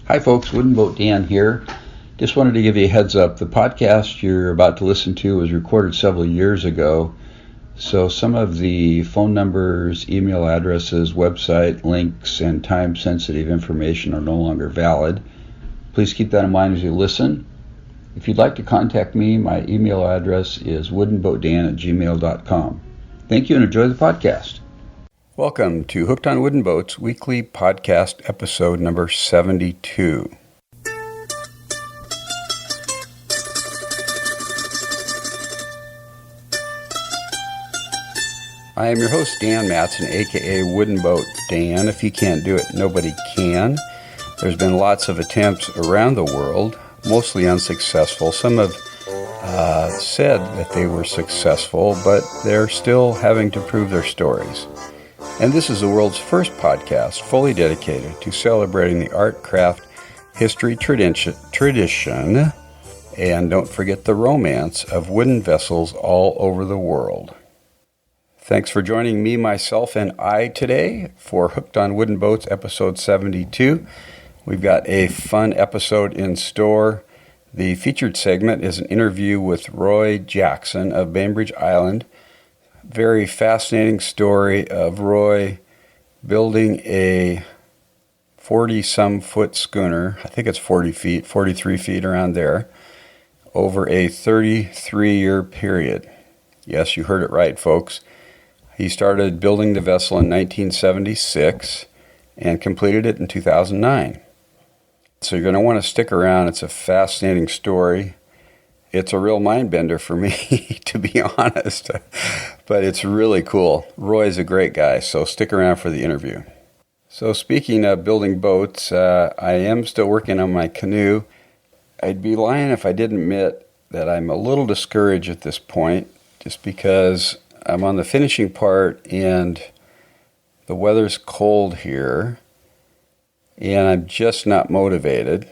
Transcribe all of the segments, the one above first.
Hi folks, Wooden Boat Dan here. Just wanted to give you a heads up. The podcast you're about to listen to was recorded several years ago, so some of the phone numbers, email addresses, website links, and time-sensitive information are no longer valid. Please keep that in mind as you listen. If you'd like to contact me, my email address is woodenboatdan@gmail.com. Thank you and enjoy the podcast. Welcome to Hooked on Wooden Boats weekly podcast episode number 72. I am your host, Dan Matson, aka Wooden Boat Dan. If you can't do it, nobody can. There's been lots of attempts around the world, mostly unsuccessful. Some have said that they were successful, but they're still having to prove their stories. And this is the world's first podcast fully dedicated to celebrating the art, craft, history, tradition, and don't forget the romance of wooden vessels all over the world. Thanks for joining me, myself, and I today for Hooked on Wooden Boats episode 72. We've got a fun episode in store. The featured segment is an interview with Murray Jackson of Bainbridge Island. Very fascinating story of Roy building a 40-some foot schooner, I think it's 40 feet, 43 feet around there, over a 33-year period. Yes, you heard it right, folks. He started building the vessel in 1976 and completed it in 2009. So you're going to want to stick around. It's a fascinating story. It's a real mind bender for me, to be honest, but it's really cool. Roy's a great guy, so stick around for the interview. So speaking of building boats, I am still working on my canoe. I'd be lying if I didn't admit that I'm a little discouraged at this point, just because I'm on the finishing part and the weather's cold here, and I'm just not motivated.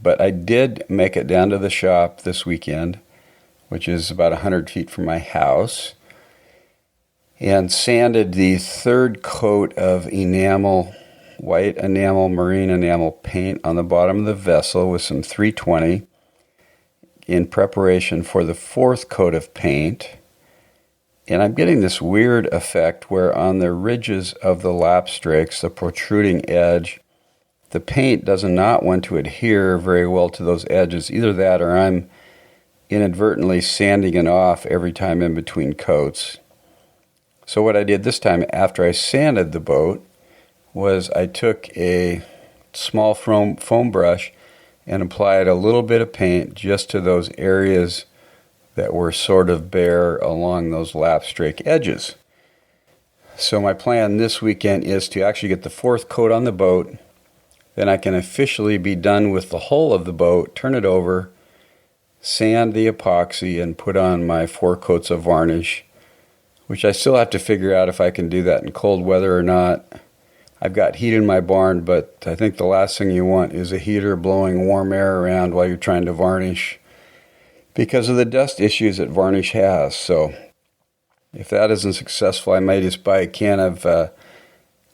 But I did make it down to the shop this weekend, which is about 100 feet from my house, and sanded the third coat of enamel, white enamel, marine enamel paint on the bottom of the vessel with some 320 in preparation for the fourth coat of paint. And I'm getting this weird effect where on the ridges of the lap strakes, the protruding edge, the paint does not want to adhere very well to those edges. Either that or I'm inadvertently sanding it off every time in between coats. So what I did this time after I sanded the boat was I took a small foam brush and applied a little bit of paint just to those areas that were sort of bare along those lap strake edges. So my plan this weekend is to actually get the fourth coat on the boat. Then I can officially be done with the whole of the boat, turn it over, sand the epoxy, and put on my 4 coats of varnish, which I still have to figure out if I can do that in cold weather or not. I've got heat in my barn, but I think the last thing you want is a heater blowing warm air around while you're trying to varnish because of the dust issues that varnish has. So if that isn't successful, I might just buy a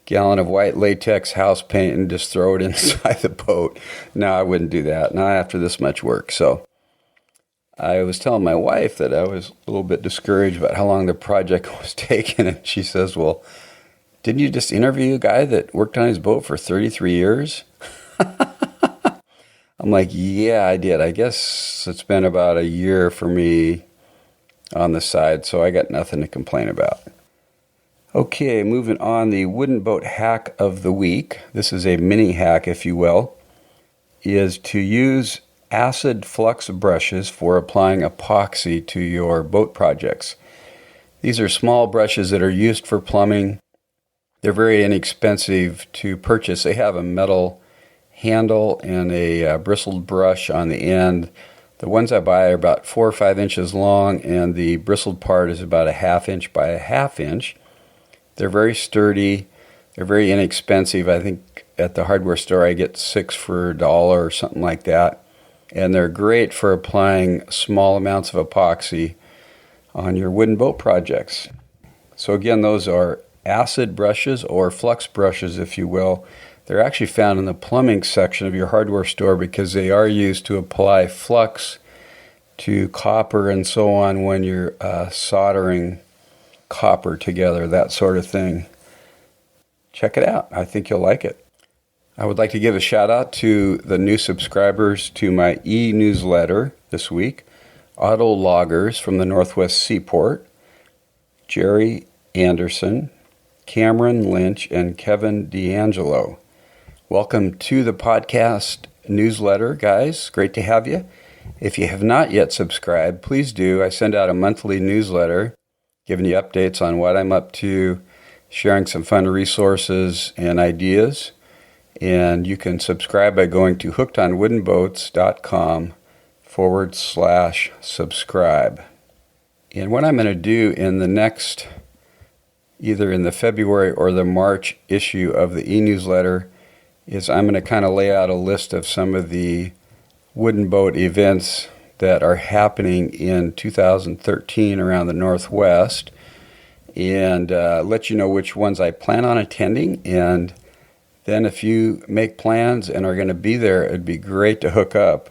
gallon of white latex house paint and just throw it inside the boat. No, I wouldn't do that, not after this much work. So I was telling my wife that I was a little bit discouraged about how long the project was taking, and she says, well, didn't you just interview a guy that worked on his boat for 33 years? I'm like, yeah, I did. I guess it's been about a year for me on the side, so I got nothing to complain about. Okay, moving on, the wooden boat hack of the week, this is a mini hack, if you will, is to use acid flux brushes for applying epoxy to your boat projects. These are small brushes that are used for plumbing. They're very inexpensive to purchase. They have a metal handle and a bristled brush on the end. The ones I buy are about 4 or 5 inches long, and the bristled part is about a 1/2 inch by a 1/2 inch. They're very sturdy. They're very inexpensive. I think at the hardware store I get 6 for $1 or something like that. And they're great for applying small amounts of epoxy on your wooden boat projects. So again, those are acid brushes or flux brushes, if you will. They're actually found in the plumbing section of your hardware store because they are used to apply flux to copper and so on when you're soldering copper together, that sort of thing. Check it out. I think you'll like it. I would like to give a shout out to the new subscribers to my e-newsletter this week. Auto Loggers from the Northwest Seaport, Jerry Anderson, Cameron Lynch, and Kevin D'Angelo. Welcome to the podcast newsletter, guys. Great to have you. If you have not yet subscribed, please do. I send out a monthly newsletter giving you updates on what I'm up to, sharing some fun resources and ideas. And you can subscribe by going to hookedonwoodenboats.com/subscribe. And what I'm going to do in the next, either in the February or the March issue of the e-newsletter, is I'm going to kind of lay out a list of some of the wooden boat events that are happening in 2013 around the Northwest, and let you know which ones I plan on attending. And then if you make plans and are going to be there, it'd be great to hook up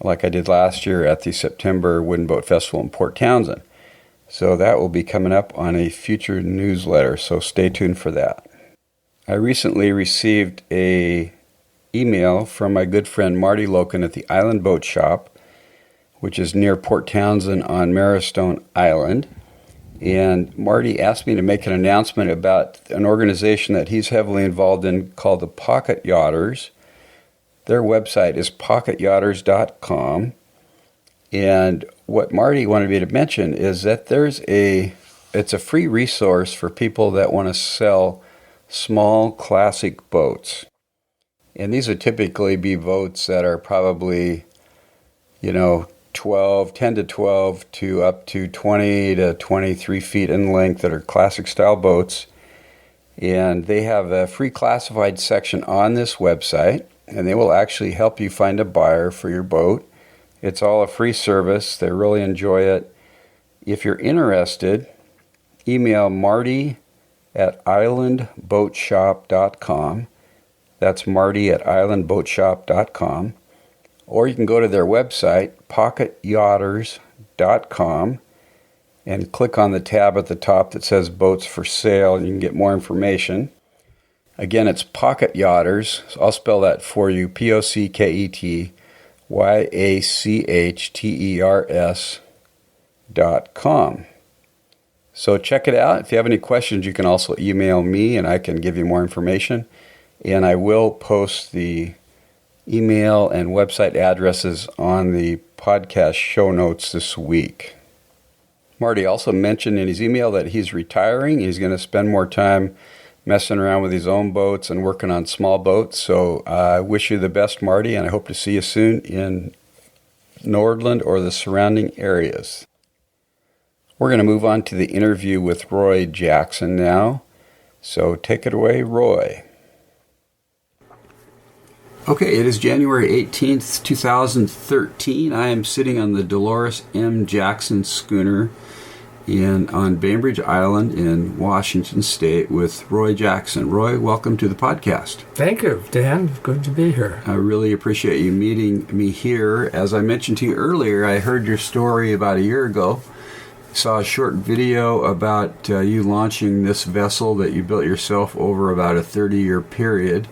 like I did last year at the September Wooden Boat Festival in Port Townsend. So that will be coming up on a future newsletter, so stay tuned for that. I recently received a email from my good friend Marty Loken at the Island Boat Shop, which is near Port Townsend on Marrowstone Island. And Marty asked me to make an announcement about an organization that he's heavily involved in called the Pocket Yachters. Their website is pocketyachters.com. And what Marty wanted me to mention is that it's a free resource for people that want to sell small classic boats. And these would typically be boats that are probably, 10 to 12 to up to 20 to 23 feet in length that are classic style boats. And they have a free classified section on this website, and they will actually help you find a buyer for your boat. It's all a free service. They really enjoy it. If you're interested, email Marty at islandboatshop.com. That's Marty at islandboatshop.com. Or you can go to their website, pocketyachters.com, and click on the tab at the top that says Boats for Sale, and you can get more information. Again, it's Pocket Yachters. So I'll spell that for you, POCKETYACHTERS.com. So check it out. If you have any questions, you can also email me, and I can give you more information. And I will post the email and website addresses on the podcast show notes this week. Marty also mentioned in his email that he's retiring. He's going to spend more time messing around with his own boats and working on small boats. So I wish you the best, Marty, and I hope to see you soon in Nordland or the surrounding areas. We're going to move on to the interview with Roy Jackson now. So take it away, Roy. Okay, it is January 18th, 2013. I am sitting on the Dolores M Jackson schooner on Bainbridge Island in Washington State with Roy Jackson. Roy, welcome to the podcast. Thank you, Dan. Good to be here. I really appreciate you meeting me here. As I mentioned to you earlier, I heard your story about a year ago. Saw a short video about you launching this vessel that you built yourself over about a 30-year period.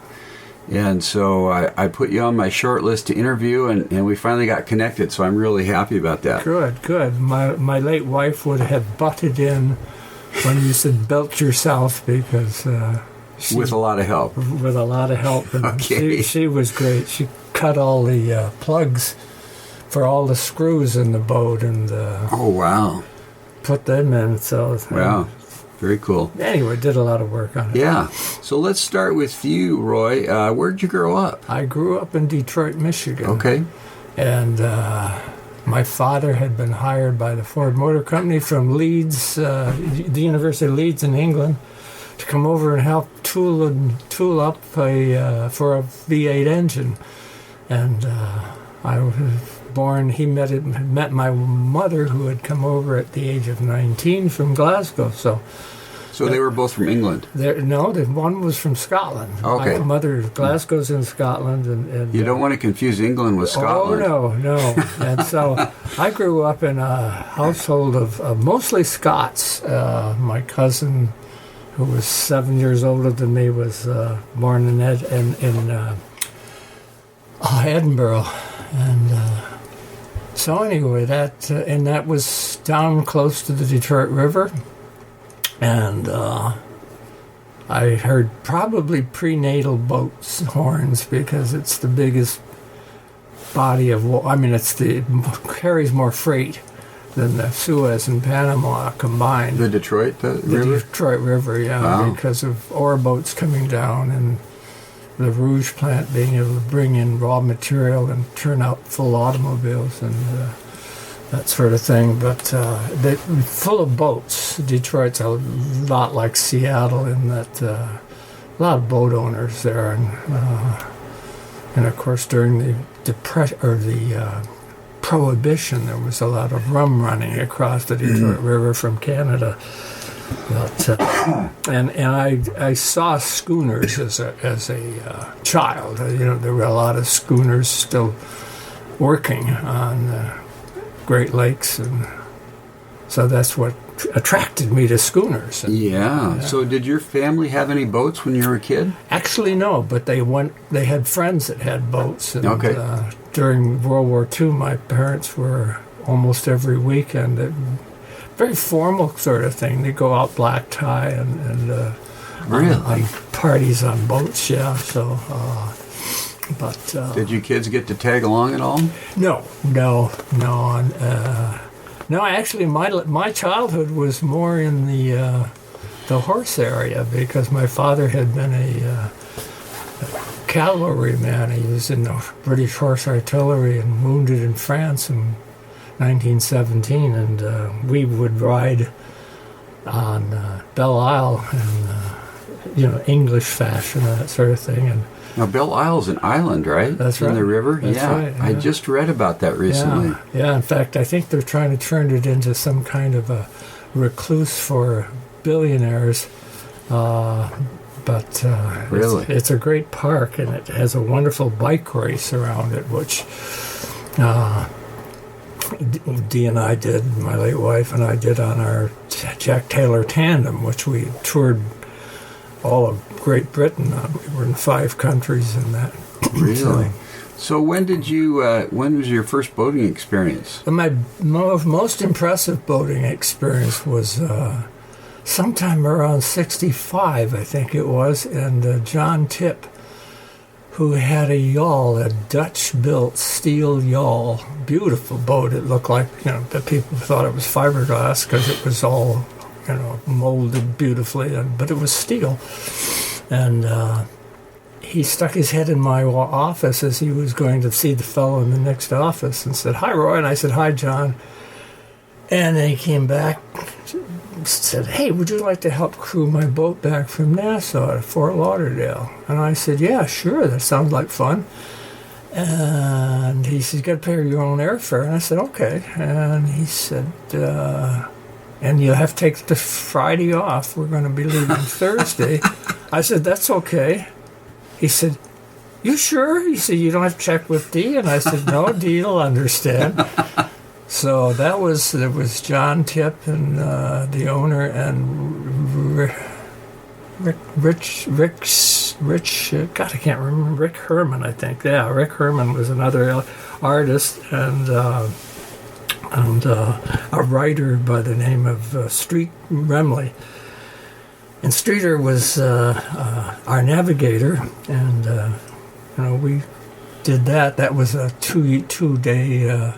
And so I put you on my short list to interview, and we finally got connected, so I'm really happy about that. Good. My late wife would have butted in when you said built yourself because... with a lot of help. With a lot of help. And okay. She was great. She cut all the plugs for all the screws in the boat and... oh, wow. Put them in, so... Wow. Very cool. Anyway, did a lot of work on it. Yeah. So let's start with you, Roy. Where'd you grow up? I grew up in Detroit, Michigan. Okay. And my father had been hired by the Ford Motor Company from Leeds, the University of Leeds in England, to come over and help tool up for a V8 engine. And I was born. He met my mother, who had come over at the age of 19 from Glasgow. So So they were both from England. No, the one was from Scotland. Okay. My mother, Glasgow's in Scotland. And You don't want to confuse England with Scotland. Oh, no. And so I grew up in a household of mostly Scots. My cousin, who was 7 years older than me, was born in Edinburgh. And so anyway, that was down close to the Detroit River. And I heard probably prenatal boats horns because it's the biggest body of water. I mean, carries more freight than the Suez and Panama combined. The Detroit River? Detroit River, yeah, wow. Because of ore boats coming down and the Rouge plant being able to bring in raw material and turn out full automobiles and that sort of thing. But they're full of boats. Detroit's a lot like Seattle in that a lot of boat owners there, and of course during the Prohibition, there was a lot of rum running across the Detroit River from Canada. But, and I saw schooners as a child. There were a lot of schooners still working on the Great Lakes, and so that's what attracted me to schooners. Yeah. So did your family have any boats when you were a kid? Actually, no, but they had friends that had boats. And, okay. During World War II, my parents were almost every weekend at very formal sort of thing. They go out black tie and really on parties on boats. Yeah. So, but did you kids get to tag along at all? No. Actually, my childhood was more in the horse area because my father had been a cavalryman. He was in the British Horse Artillery and wounded in France in 1917, and we would ride on Belle Isle and English fashion, that sort of thing. And now Belle Isle's an island, right? That's right. In the river? That's yeah. right, yeah. I just read about that recently. Yeah. In fact, I think they're trying to turn it into some kind of a recluse for billionaires. But really? It's a great park, and it has a wonderful bike race around it, which Dee and I did, my late wife and I did on our Jack Taylor tandem, which we toured all of Great Britain. We were in 5 countries in that. Really? So when was your first boating experience? My most impressive boating experience was sometime around 65, I think it was, and John Tipp, who had a yawl, a Dutch-built steel yawl, beautiful boat. It looked like, that people thought it was fiberglass because it was all, molded beautifully, but it was steel. And he stuck his head in my office as he was going to see the fellow in the next office and said, "Hi, Roy." And I said, "Hi, John." And then he came back, said, "Hey, would you like to help crew my boat back from Nassau to Fort Lauderdale?" And I said, "Yeah, sure, that sounds like fun." And he said, "You got to pay your own airfare." And I said, "Okay." And he said, "And you have to take the Friday off. We're going to be leaving Thursday." I said, "That's okay." He said, "You sure?" He said, "You don't have to check with Dee." And I said, "No, Dee will understand." So there was John Tipp and the owner and Rich, God, I can't remember, Rick Herman, I think. Yeah, Rick Herman was another artist and a writer by the name of Street Remley. And Streeter was our navigator, and we did that. That was a two-day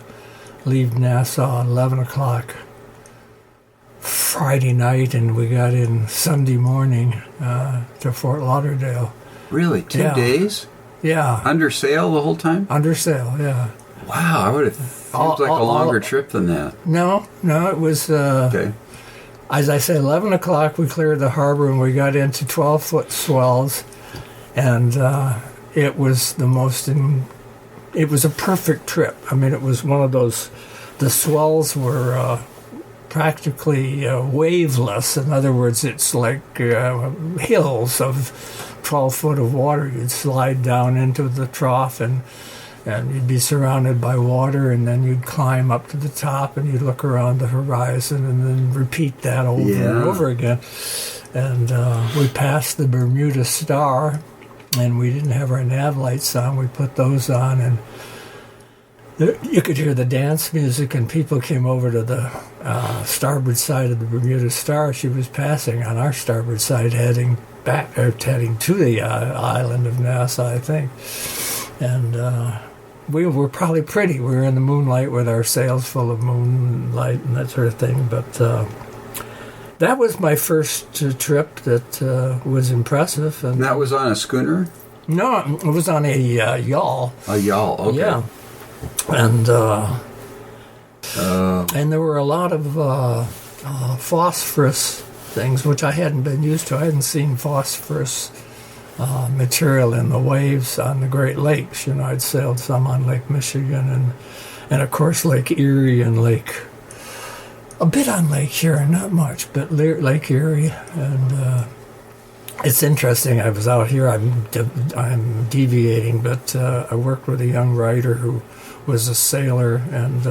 leave Nassau at 11 o'clock Friday night, and we got in Sunday morning to Fort Lauderdale. Really? 2 days? Yeah. Under sail the whole time? Under sail, yeah. Wow, I would have seems like a longer trip than that. No, it was... okay. As I said, 11 o'clock we cleared the harbor, and we got into 12-foot swells, and it was it was a perfect trip. I mean, it was one of those... The swells were practically waveless. In other words, it's like hills of 12 foot of water. You'd slide down into the trough and you'd be surrounded by water, and then you'd climb up to the top and you'd look around the horizon and then repeat that over and over again. And we passed the Bermuda Star, and we didn't have our nav lights on. We put those on, and you could hear the dance music, and people came over to the starboard side of the Bermuda Star. She was passing on our starboard side, heading back, or heading to the island of Nassau, I think. And we were probably pretty. We were in the moonlight with our sails full of moonlight and that sort of thing. But that was my first trip that was impressive. And that was on a schooner? No, it was on a yawl. A yawl, okay. Yeah. And there were a lot of phosphorus things, which I hadn't been used to. I hadn't seen phosphorus material in the waves on the Great Lakes. I'd sailed some on Lake Michigan and of course Lake Erie and a bit on Lake Huron, not much, but Lake Erie. And it's interesting. I was out here. I'm deviating, but I worked with a young writer who was a sailor, and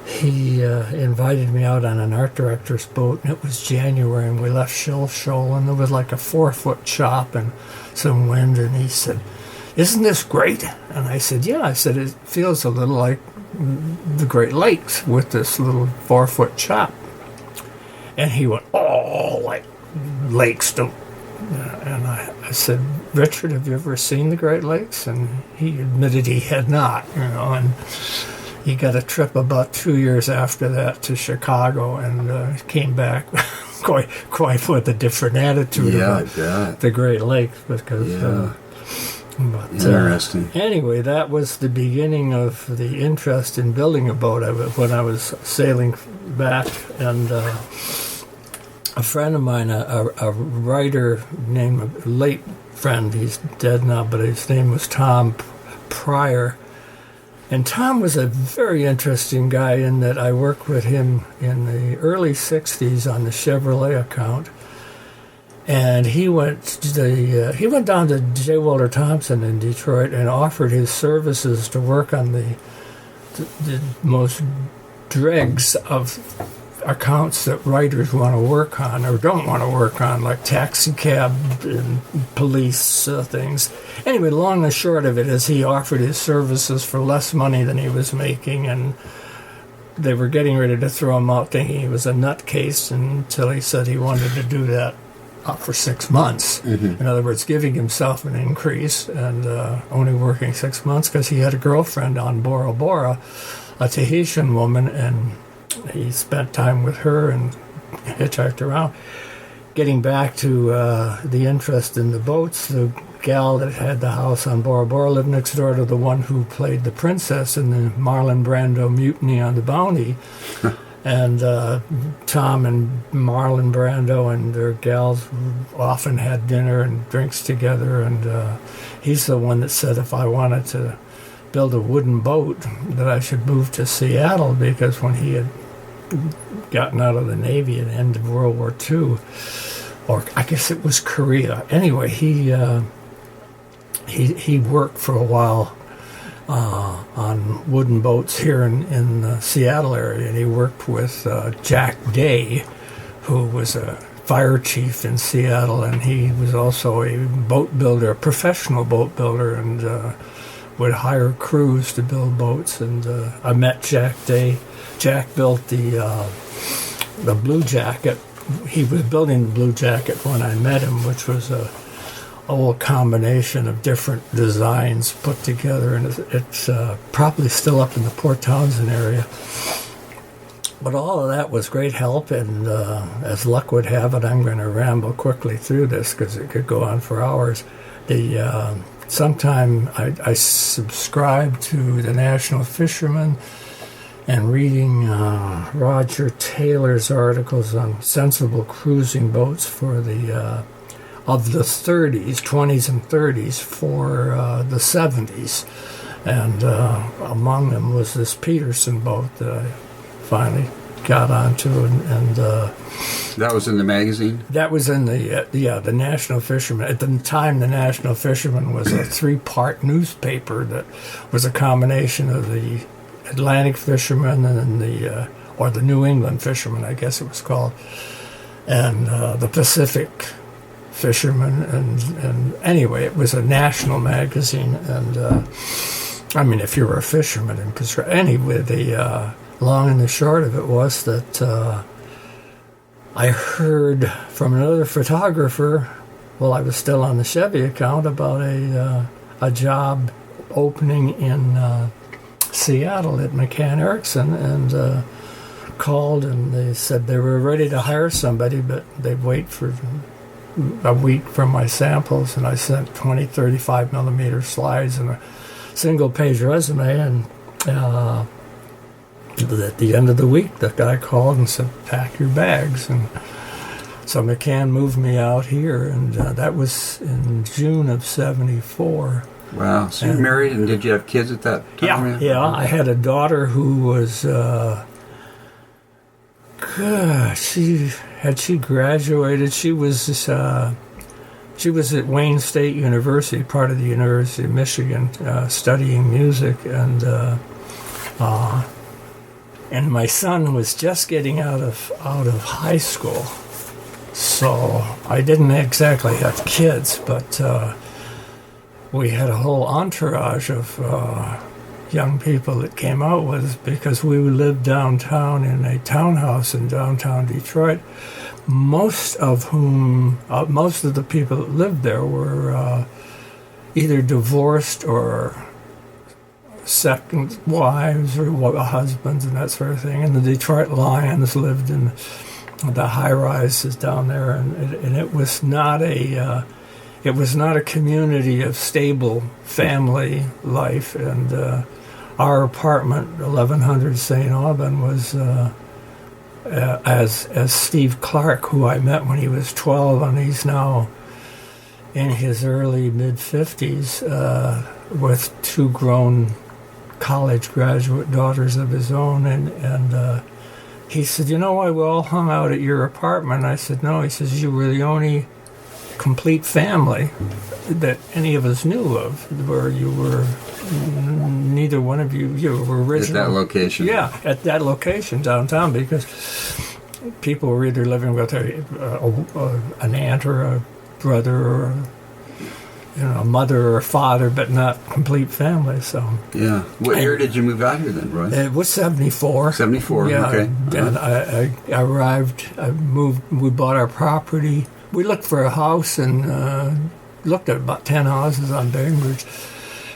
he invited me out on an art director's boat, and it was January, and we left Shoal, and there was like a 4-foot chop and some wind, and he said, "Isn't this great?" And I said, "Yeah." I said, "It feels a little like the Great Lakes with this little 4-foot chop." And he went, "Oh, like lakes don't." And I said, "Richard, have you ever seen the Great Lakes?" And he admitted he had not, and he got a trip about 2 years after that to Chicago, and came back quite with a different attitude about the Great Lakes, because interesting. Anyway, that was the beginning of the interest in building a boat. When I was sailing back, and a friend of mine, a writer named, a late friend, he's dead now, but his name was Tom Pryor. And Tom was a very interesting guy in that I worked with him in the early 60s on the Chevrolet account. And he went down to J. Walter Thompson in Detroit and offered his services to work on the most dregs of accounts that writers want to work on or don't want to work on, like taxi cab and police things. Anyway, long and short of it is he offered his services for less money than he was making, and they were getting ready to throw him out thinking he was a nutcase, until he said he wanted to do that for 6 months. Mm-hmm. In other words, giving himself an increase, and only working 6 months because he had a girlfriend on Bora Bora, a Tahitian woman, and he spent time with her and hitchhiked around. Getting back to the interest in the boats, the gal that had the house on Bora Bora lived next door to the one who played the princess in the Marlon Brando Mutiny on the Bounty. And Tom and Marlon Brando and their gals often had dinner and drinks together, and he's the one that said if I wanted to build a wooden boat that I should move to Seattle, because when he had gotten out of the Navy at the end of World War II, or I guess it was Korea. Anyway, he worked for a while on wooden boats here in the Seattle area, and he worked with Jack Day, who was a fire chief in Seattle, and he was also a boat builder, a professional boat builder, and would hire crews to build boats. And I met Jack Day. Jack built the Blue Jacket. He was building the Blue Jacket when I met him, which was a whole combination of different designs put together, and it's probably still up in the Port Townsend area. But all of that was great help, and as luck would have it, I'm going to ramble quickly through this because it could go on for hours. Sometime I subscribed to the National Fisherman, and reading Roger Taylor's articles on sensible cruising boats for the of the 30s, 20s and 30s for the 70s. And among them was this Peterson boat that I finally got onto, and That was in the magazine? that was in the National Fisherman. At the time, the National Fisherman was a 3-part newspaper that was a combination of the Atlantic Fisherman and or the New England Fisherman, I guess it was called, and the Pacific Fisherman, and anyway, it was a national magazine, and I mean, if you were a fisherman, anyway, the long and the short of it was that I heard from another photographer while I was still on the Chevy account about a job opening in Seattle at McCann Erickson, and called, and they said they were ready to hire somebody, but they'd wait for a week from my samples, and I sent 20, 35 millimeter slides and a single-page resume, and at the end of the week, the guy called and said, pack your bags. And so McCann moved me out here, and that was in June of 74. Wow. So you married, and did you have kids at that time? Yeah. I had a daughter who was, she graduated, she was at Wayne State University, part of the University of Michigan, studying music, and my son was just getting out of high school, so I didn't exactly have kids, but we had a whole entourage of young people that came out with us, because we lived downtown in a townhouse in downtown Detroit. Most of the people that lived there were either divorced or second wives or husbands and that sort of thing. And the Detroit Lions lived in the high rises down there, and it was not a community of stable family life. And our apartment, 1100 St. Aubin, was as Steve Clark, who I met when he was 12, and he's now in his early mid-50s, with 2 grown college graduate daughters of his own, and he said, we all hung out at your apartment. I said, no. He says, you were the only complete family that any of us knew of, where you were, neither one of you were original. At that location. Yeah, at that location downtown, because people were either living with an aunt or a brother or a mother or a father, but not complete family. So yeah. What year did you move out here then, Roy? It was 74. 74. Yeah, okay. And I arrived. I moved. We bought our property. We looked for a house and looked at about 10 houses on Bainbridge.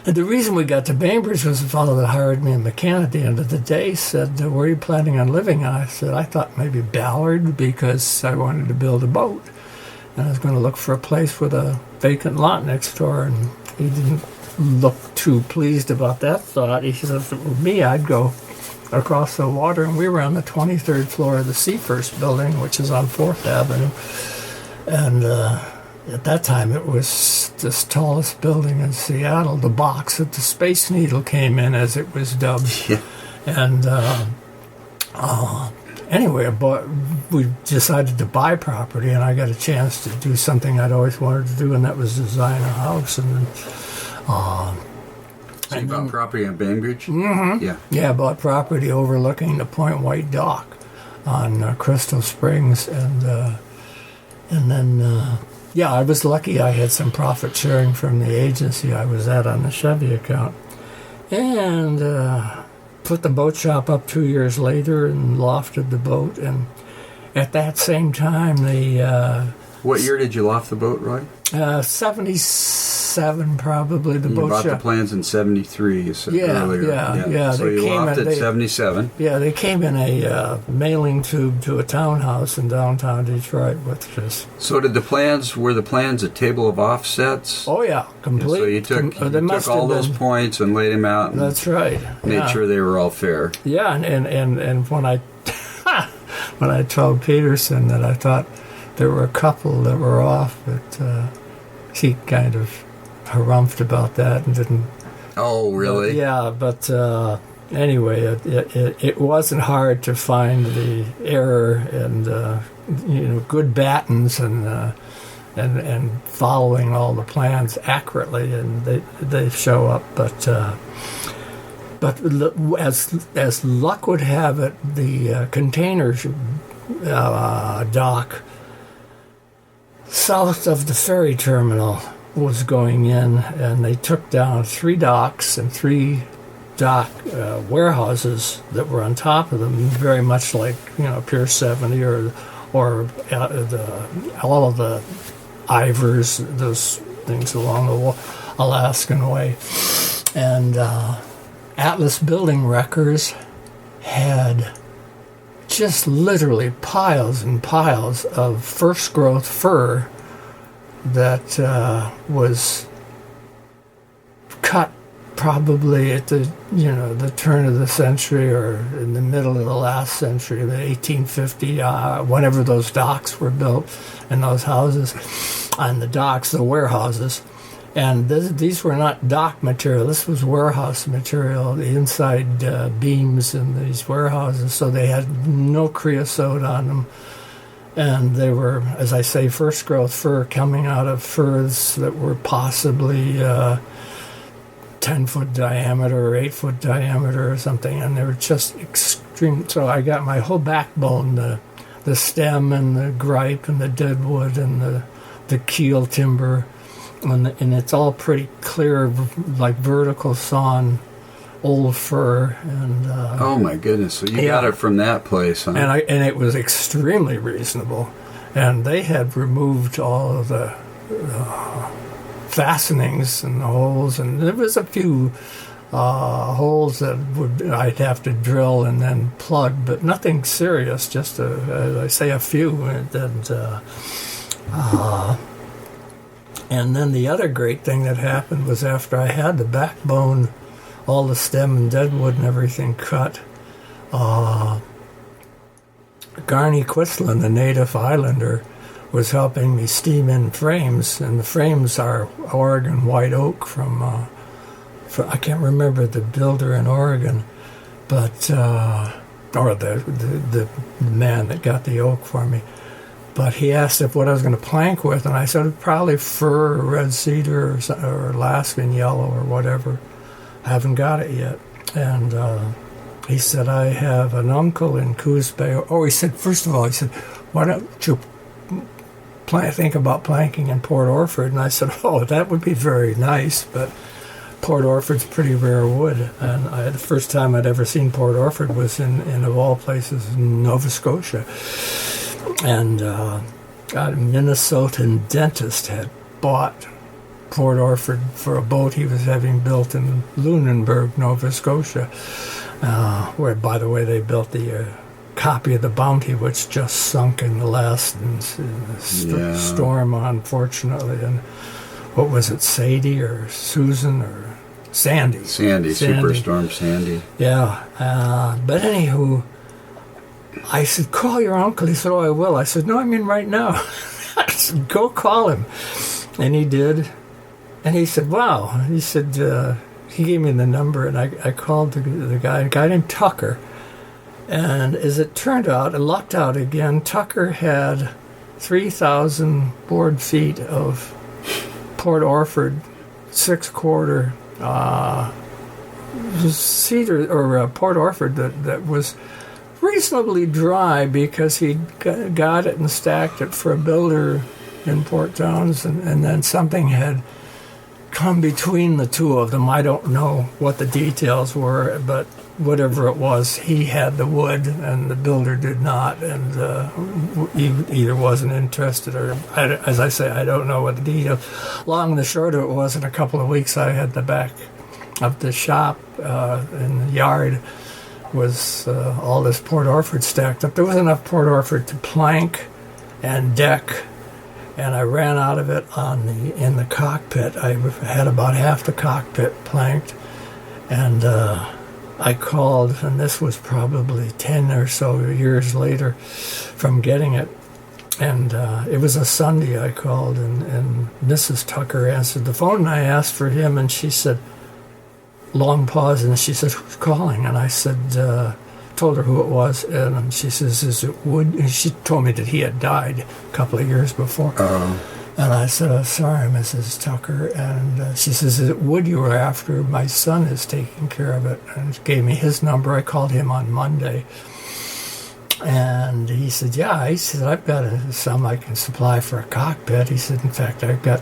And the reason we got to Bainbridge was the fellow that hired me in McCann at the end of the day said, where are you planning on living? I said, I thought maybe Ballard, because I wanted to build a boat. And I was going to look for a place with a vacant lot next door. And he didn't look too pleased about that thought. He said, if it were me, I'd go across the water. And we were on the 23rd floor of the Seafirst building, which is on 4th Avenue. And at that time, it was the tallest building in Seattle, the box that the Space Needle came in, as it was dubbed. Yeah. And anyway, we decided to buy property, and I got a chance to do something I'd always wanted to do, and that was design a house. And so you bought property on Bainbridge? Mm-hmm. Yeah. Yeah, I bought property overlooking the Point White Dock on Crystal Springs, and then I was lucky. I had some profit sharing from the agency I was at on the Chevy account, and put the boat shop up 2 years later and lofted the boat. And at that same time, what year did you loft the boat, Roy? 77 probably. The you boat bought shop. the plans in 73, you said earlier. Yeah. So you lofted 77. Yeah, they came in a mailing tube to a townhouse in downtown Detroit with just... So were the plans a table of offsets? Oh, yeah, complete. So you took all those points and laid them out. And that's right. Made sure they were all fair. Yeah, and when I when I told Peterson that I thought there were a couple that were off, but he kind of harumphed about that and didn't... Oh, really? Yeah, but anyway, it wasn't hard to find the error and good battens and following all the plans accurately, and they show up. But as luck would have it, the container dock south of the ferry terminal was going in, and they took down 3 docks and 3 dock warehouses that were on top of them, very much like Pier 70 or all of the Ivers, those things along the Alaskan Way. And Atlas Building Wreckers had just literally piles and piles of first growth fur that was cut probably at the turn of the century or in the middle of the last century, the 1850, whenever those docks were built and those houses on the docks, the warehouses. And these were not dock material. This was warehouse material, the inside beams in these warehouses. So they had no creosote on them. And they were, as I say, first growth fur coming out of furs that were possibly 10-foot diameter or 8-foot diameter or something. And they were just extreme. So I got my whole backbone, the stem and the gripe and the deadwood and the keel timber. And it's all pretty clear, like vertical sawn old fur. And oh my goodness! So you got it from that place, huh? And it was extremely reasonable. And they had removed all of the fastenings and the holes, and there was a few holes that I'd have to drill and then plug, but nothing serious. Just as I say, a few. And then the other great thing that happened was after I had the backbone, all the stem and deadwood and everything cut, Garny Quisland, the native islander, was helping me steam in frames, and the frames are Oregon white oak from I can't remember the builder in Oregon, but or the man that got the oak for me. But he asked what I was going to plank with, and I said probably fir or red cedar or Alaskan yellow or whatever. I haven't got it yet. And he said, I have an uncle in Coos Bay. Oh, he said, first of all, why don't you think about planking in Port Orford? And I said, oh, that would be very nice, but Port Orford's pretty rare wood. And the first time I'd ever seen Port Orford was in of all places, Nova Scotia. And a Minnesotan dentist had bought Port Orford for a boat he was having built in Lunenburg, Nova Scotia, where, by the way, they built the copy of the Bounty, which just sunk in the last storm, unfortunately. And what was it, Sadie or Susan or Sandy? Sandy. Superstorm Sandy. Yeah. But anywho, I said, call your uncle. He said, oh, I will. I said, no, I mean right now. I said, go call him. And he did. And he said, wow. He said, he gave me the number, and I called the guy, a guy named Tucker. And as it turned out, I lucked out again. Tucker had 3,000 board feet of Port Orford 6-quarter cedar, or Port Orford that was reasonably dry because he got it and stacked it for a builder in Port Towns, and then something had come between the two of them. I don't know what the details were, but whatever it was, he had the wood and the builder did not, and he either wasn't interested or, as I say, I don't know what the details. Long and the short of it was, in a couple of weeks I had the back of the shop in the yard was all this Port Orford stacked up. There was enough Port Orford to plank and deck, and I ran out of it in the cockpit. I had about half the cockpit planked, and I called, and this was probably 10 or so years later from getting it, and it was a Sunday. I called, and Mrs. Tucker answered the phone, and I asked for him, and she said, long pause, and she said, "Who's calling?" And I said, told her who it was, and she says, "Is it Wood?" And she told me that he had died a couple of years before. And I said, "Oh, sorry, Mrs. Tucker." And she says, "Is it Wood you were after? My son is taking care of it." And she gave me his number. I called him on Monday. And he said, "Yeah." He said, "I've got some I can supply for a cockpit." He said, "In fact, I've got,"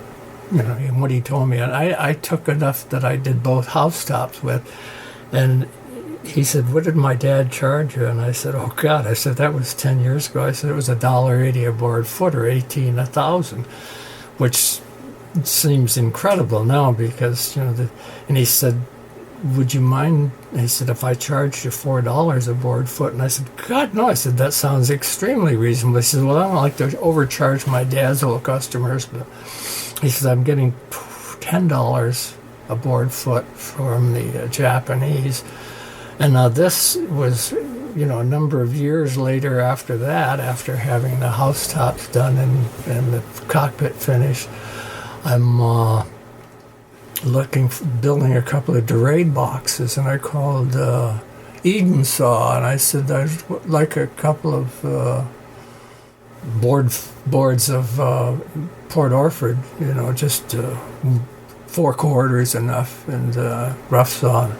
and what he told me. And I took enough that I did both housetops with. And he said, "What did my dad charge you?" And I said, "Oh, God." I said, "That was 10 years ago." I said, "It was $1.80 a board foot, or 18 1,000, which seems incredible now because, and he said, "Would you mind," he said, "if I charged you $4 a board foot?" And I said, "God, no." I said, "That sounds extremely reasonable." He said, "Well, I don't like to overcharge my dad's old customers," but he said, "I'm getting $10 a board foot from the Japanese." And now this was, a number of years later after that, after having the housetops done and the cockpit finished, I'm building a couple of Dorade boxes, and I called Eden Saw, and I said, "I'd like a couple of boards of Port Orford, just 4 quarters enough, and rough saw."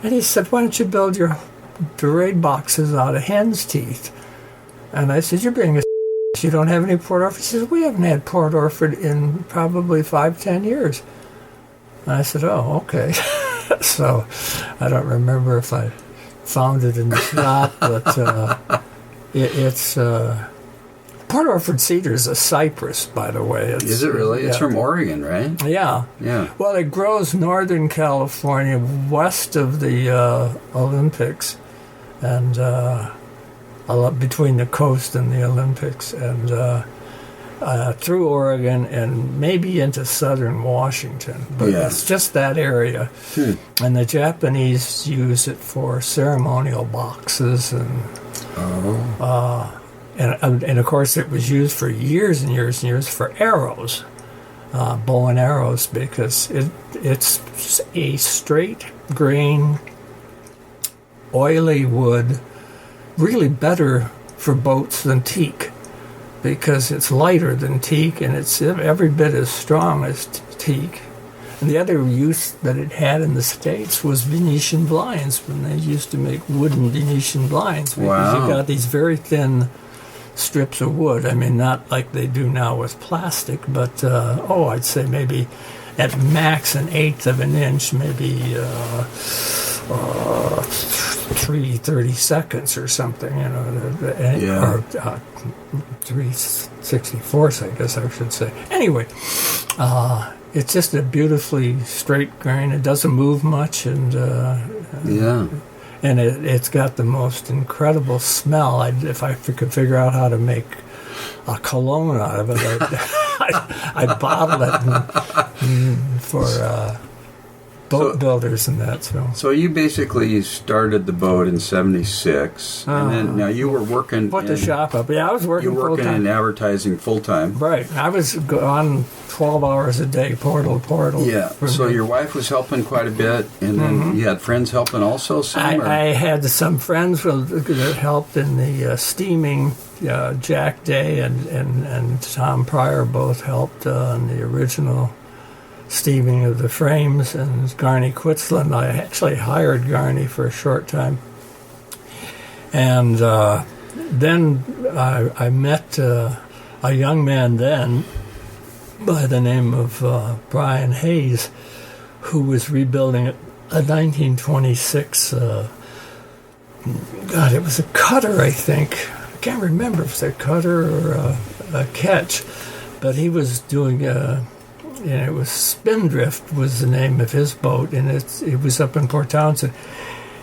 And he said, "Why don't you build your Dorade boxes out of hen's teeth?" And I said, "You're being a you don't have any Port Orford?" He says, "We haven't had Port Orford in probably 5-10 years. And I said, "Oh, okay." So I don't remember if I found it in the shop, but it's Port Orford cedar is a cypress, by the way. Is it really? It's from Oregon, right? Yeah. Yeah. Well, it grows northern California, west of the Olympics, and between the coast and the Olympics, and through Oregon and maybe into southern Washington. But it's just that area. And the Japanese use it for ceremonial boxes and... And of course, it was used for years and years and years for arrows, bow and arrows, because it's a straight grain, oily wood, really better for boats than teak, because it's lighter than teak and it's every bit as strong as teak. And the other use that it had in the States was Venetian blinds, when they used to make wooden Venetian blinds, because you got these very thin strips of wood. I mean, not like they do now with plastic, but I'd say maybe at max 1/8 of an inch, maybe 3/32 or something, or 3/64, I guess I should say. Anyway, it's just a beautifully straight grain. It doesn't move much, and and it's got the most incredible smell. If I could figure out how to make a cologne out of it, I'd bottle it for boat builders and that. So you basically started the boat in '76, and then now you were working. Put the shop up. Yeah, I was working. You were working in advertising full time. Right. I was on 12 hours a day, portal to portal. Yeah. So your wife was helping quite a bit, and then you had friends helping also. I had some friends that helped in the steaming. Jack Day and Tom Pryor both helped on the original steaming of the frames, and Garney Quitzland. I actually hired Garney for a short time. And then I met a young man then by the name of Brian Hayes, who was rebuilding a 1926, it was a cutter, I think. I can't remember if it's a cutter or a ketch, but he was doing it was Spindrift was the name of his boat, and it was up in Port Townsend.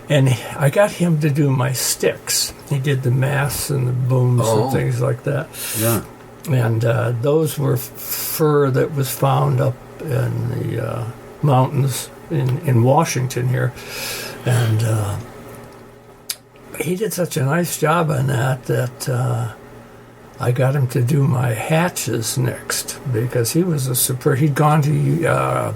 And I got him to do my sticks. He did the masts and the booms and things like that. Yeah. And those were fur that was found up in the mountains in Washington here. And he did such a nice job on that I got him to do my hatches next, because he was he'd gone to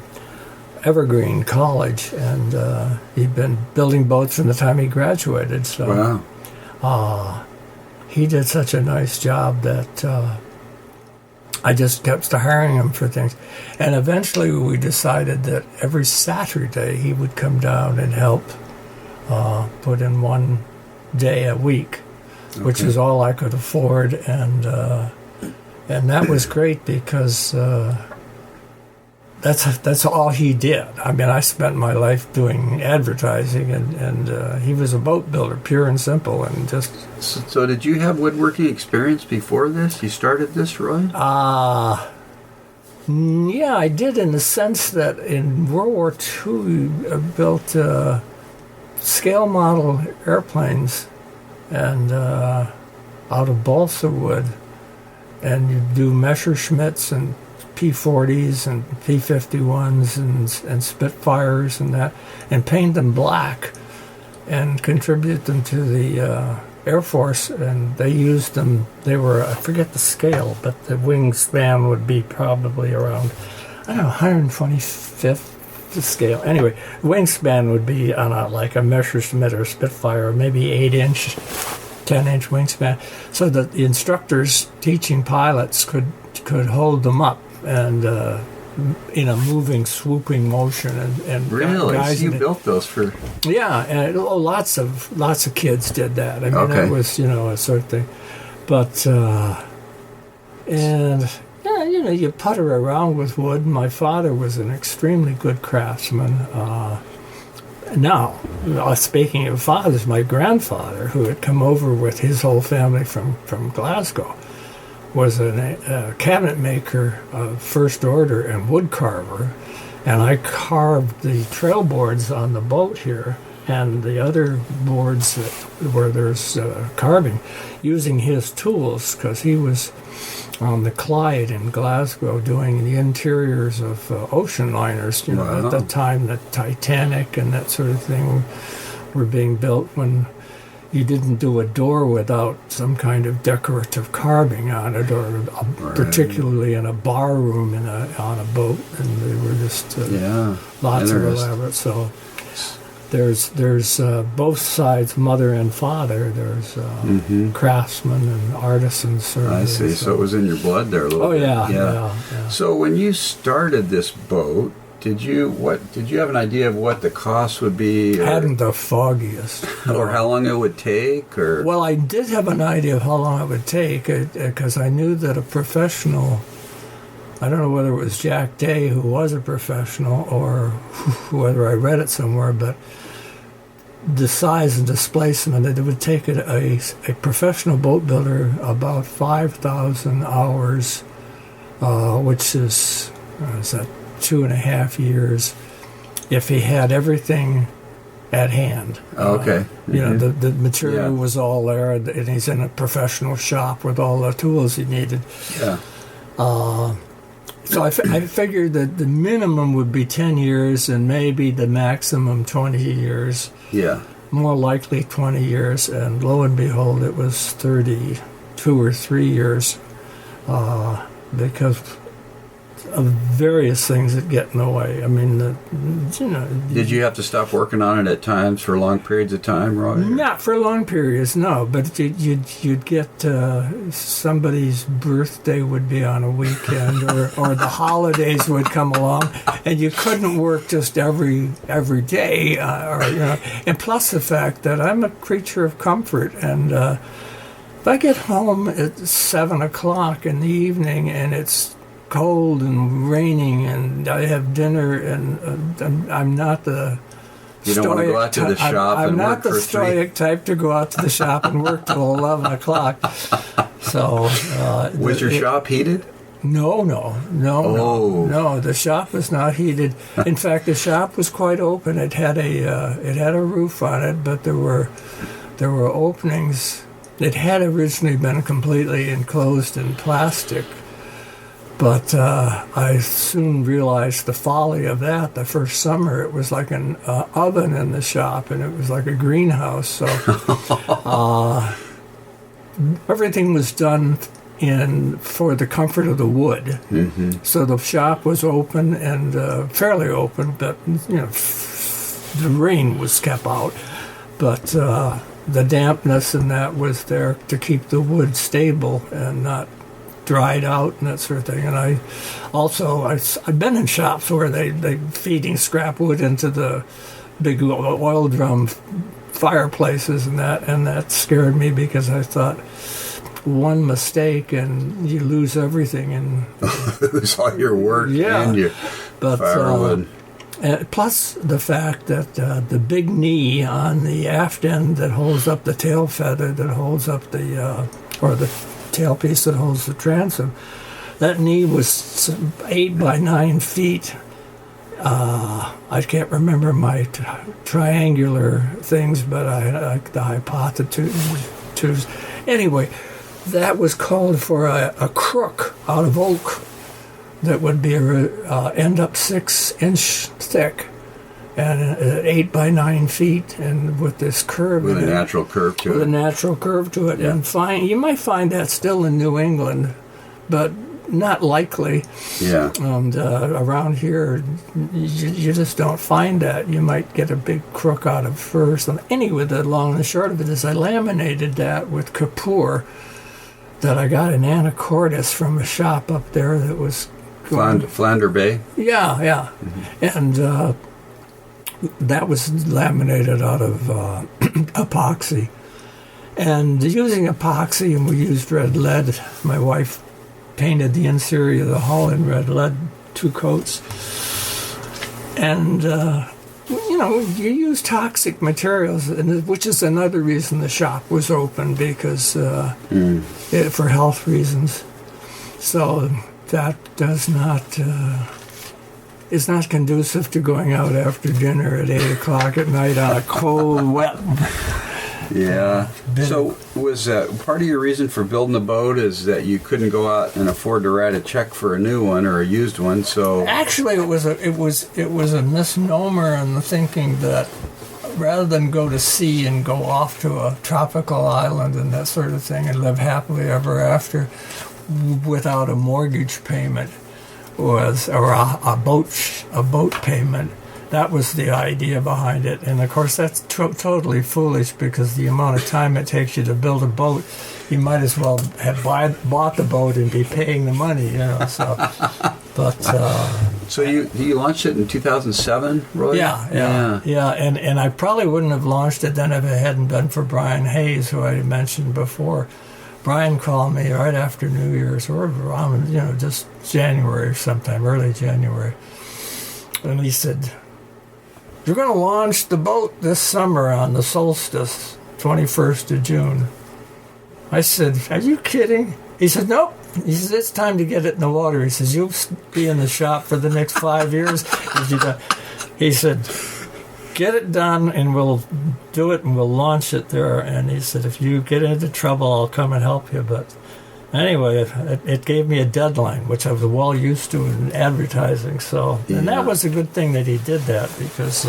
Evergreen College, and he'd been building boats from the time he graduated. So he did such a nice job that I just kept hiring him for things. And eventually we decided that every Saturday he would come down and help put in one day a week, which is all I could afford. And that was great because that's all he did. I mean, I spent my life doing advertising, and he was a boat builder, pure and simple, and just... So did you have woodworking experience before this? You started this, Roy? Yeah, I did, in the sense that in World War II, we built scale model airplanes and out of balsa wood, and you do Messerschmitts and P-40s and P-51s and Spitfires and that, and paint them black and contribute them to the Air Force, and they used them. They were, I forget the scale, but the wingspan would be probably around, I don't know, 125th the scale. Anyway, wingspan would be on like a Messerschmitt or Spitfire, maybe 8-inch, 10-inch wingspan, so that the instructors teaching pilots could hold them up and in a moving, swooping motion, and really, guys, so you built those for... Yeah, and lots of kids did that. I mean, that was a sort of thing. But and yeah, you putter around with wood. My father was an extremely good craftsman. Now, speaking of fathers, my grandfather, who had come over with his whole family from Glasgow, was a cabinet maker of first order and wood carver, and I carved the trail boards on the boat here and the other boards where there's carving using his tools, because he was on the Clyde in Glasgow doing the interiors of ocean liners. At the time the Titanic and that sort of thing were being built, when you didn't do a door without some kind of decorative carving on it, or particularly in a bar room on a boat, and they were just lots of elaborate. So there's both sides, mother and father. There's craftsmen and artisans. I see. So it was in your blood there a little bit. Yeah. So when you started this boat, did you have an idea of what the cost would be? Hadn't the foggiest. Or how long it would take? Or well, I did have an idea of how long it would take, because I knew that a professional, I don't know whether it was Jack Day, who was a professional, or whether I read it somewhere, but the size and displacement, it would take a professional boat builder about 5,000 hours, which is that 2.5 years, if he had everything at hand. Okay. The material was all there, and he's in a professional shop with all the tools he needed. Yeah. So I figured that the minimum would be 10 years and maybe the maximum 20 years. Yeah. More likely 20 years, and lo and behold, it was 32 or 3 years, because of various things that get in the way. I mean, Did you have to stop working on it at times for long periods of time, Roy? Not for long periods, no. But you'd get somebody's birthday would be on a weekend, or the holidays would come along, and you couldn't work just every day, And plus the fact that I'm a creature of comfort, and if I get home at 7:00 in the evening and it's cold and raining, and I have dinner, and I'm not the you don't want to go out to the shop I'm and not work the for stoic type to go out to the shop and work till 11:00. So was your shop heated? No. The shop was not heated. In fact, the shop was quite open. It had a roof on it, but there were openings. It had originally been completely enclosed in plastic. But I soon realized the folly of that. The first summer, it was like an oven in the shop, and it was like a greenhouse. So everything was done for the comfort of the wood. Mm-hmm. So the shop was open and fairly open, but the rain was kept out. But the dampness and that was there to keep the wood stable and not dried out and that sort of thing. And I've been in shops where they feeding scrap wood into the big oil drum fireplaces and that scared me because I thought one mistake and you lose everything and lose all your work and your firewood. Plus the fact that the big knee on the aft end that holds up the tail feather, that holds up or the tailpiece that holds the transom, that knee was 8 by 9 feet. I can't remember my triangular things, but I the hypotheses. Anyway, that was called for a crook out of oak that would be end up 6-inch thick and 8 by 9 feet, and with this curve. With a natural curve to it. With a natural curve to it. Yeah. And you might find that still in New England, but not likely. Yeah. And around here, you just don't find that. You might get a big crook out of fir. Anyway, the long and the short of it is I laminated that with Kapoor that I got in Anacortes from a shop up there that was... Flander Bay? Yeah, yeah. Mm-hmm. And that was laminated out of epoxy. And using epoxy, and we used red lead. My wife painted the interior of the hull in red lead, 2 coats. And, you use toxic materials, which is another reason the shop was open, because for health reasons. So that is not conducive to going out after dinner at 8 o'clock at night on a cold, wet... Yeah. So was part of your reason for building the boat is that you couldn't go out and afford to write a check for a new one or a used one? So actually, it was a misnomer in the thinking that rather than go to sea and go off to a tropical island and that sort of thing and live happily ever after without a mortgage payment or a boat payment. That was the idea behind it. And, of course, that's totally foolish because the amount of time it takes you to build a boat, you might as well have bought the boat and be paying the money, So, so you launched it in 2007, Roy? Yeah. And I probably wouldn't have launched it then if it hadn't been for Brian Hayes, who I mentioned before. Brian called me right after New Year's, or around, just January sometime, early January. And he said... You're going to launch the boat this summer on the solstice, 21st of June. I said, are you kidding? He said, nope. He says, it's time to get it in the water. He says, you'll be in the shop for the next 5 years. He said, get it done and we'll do it and we'll launch it there. And he said, if you get into trouble, I'll come and help you. But anyway, it gave me a deadline, which I was well used to in advertising. So, and that was a good thing that he did that because,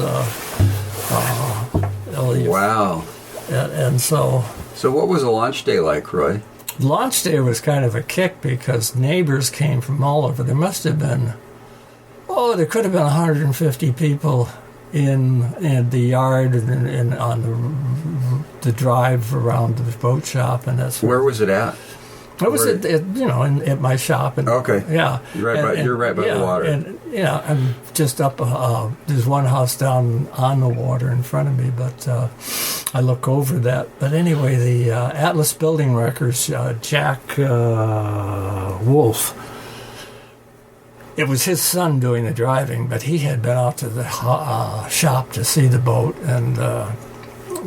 wow. And so. So, what was a launch day like, Roy? Launch day was kind of a kick because neighbors came from all over. There must have been, there could have been 150 people in the yard and on the drive around the boat shop, and that's where was it at? It was at my shop. And, okay. Yeah. You're right by the water. And I'm just up. There's one house down on the water in front of me, but I look over that. But anyway, the Atlas Building Wreckers, Jack Wolf. It was his son doing the driving, but he had been out to the shop to see the boat, and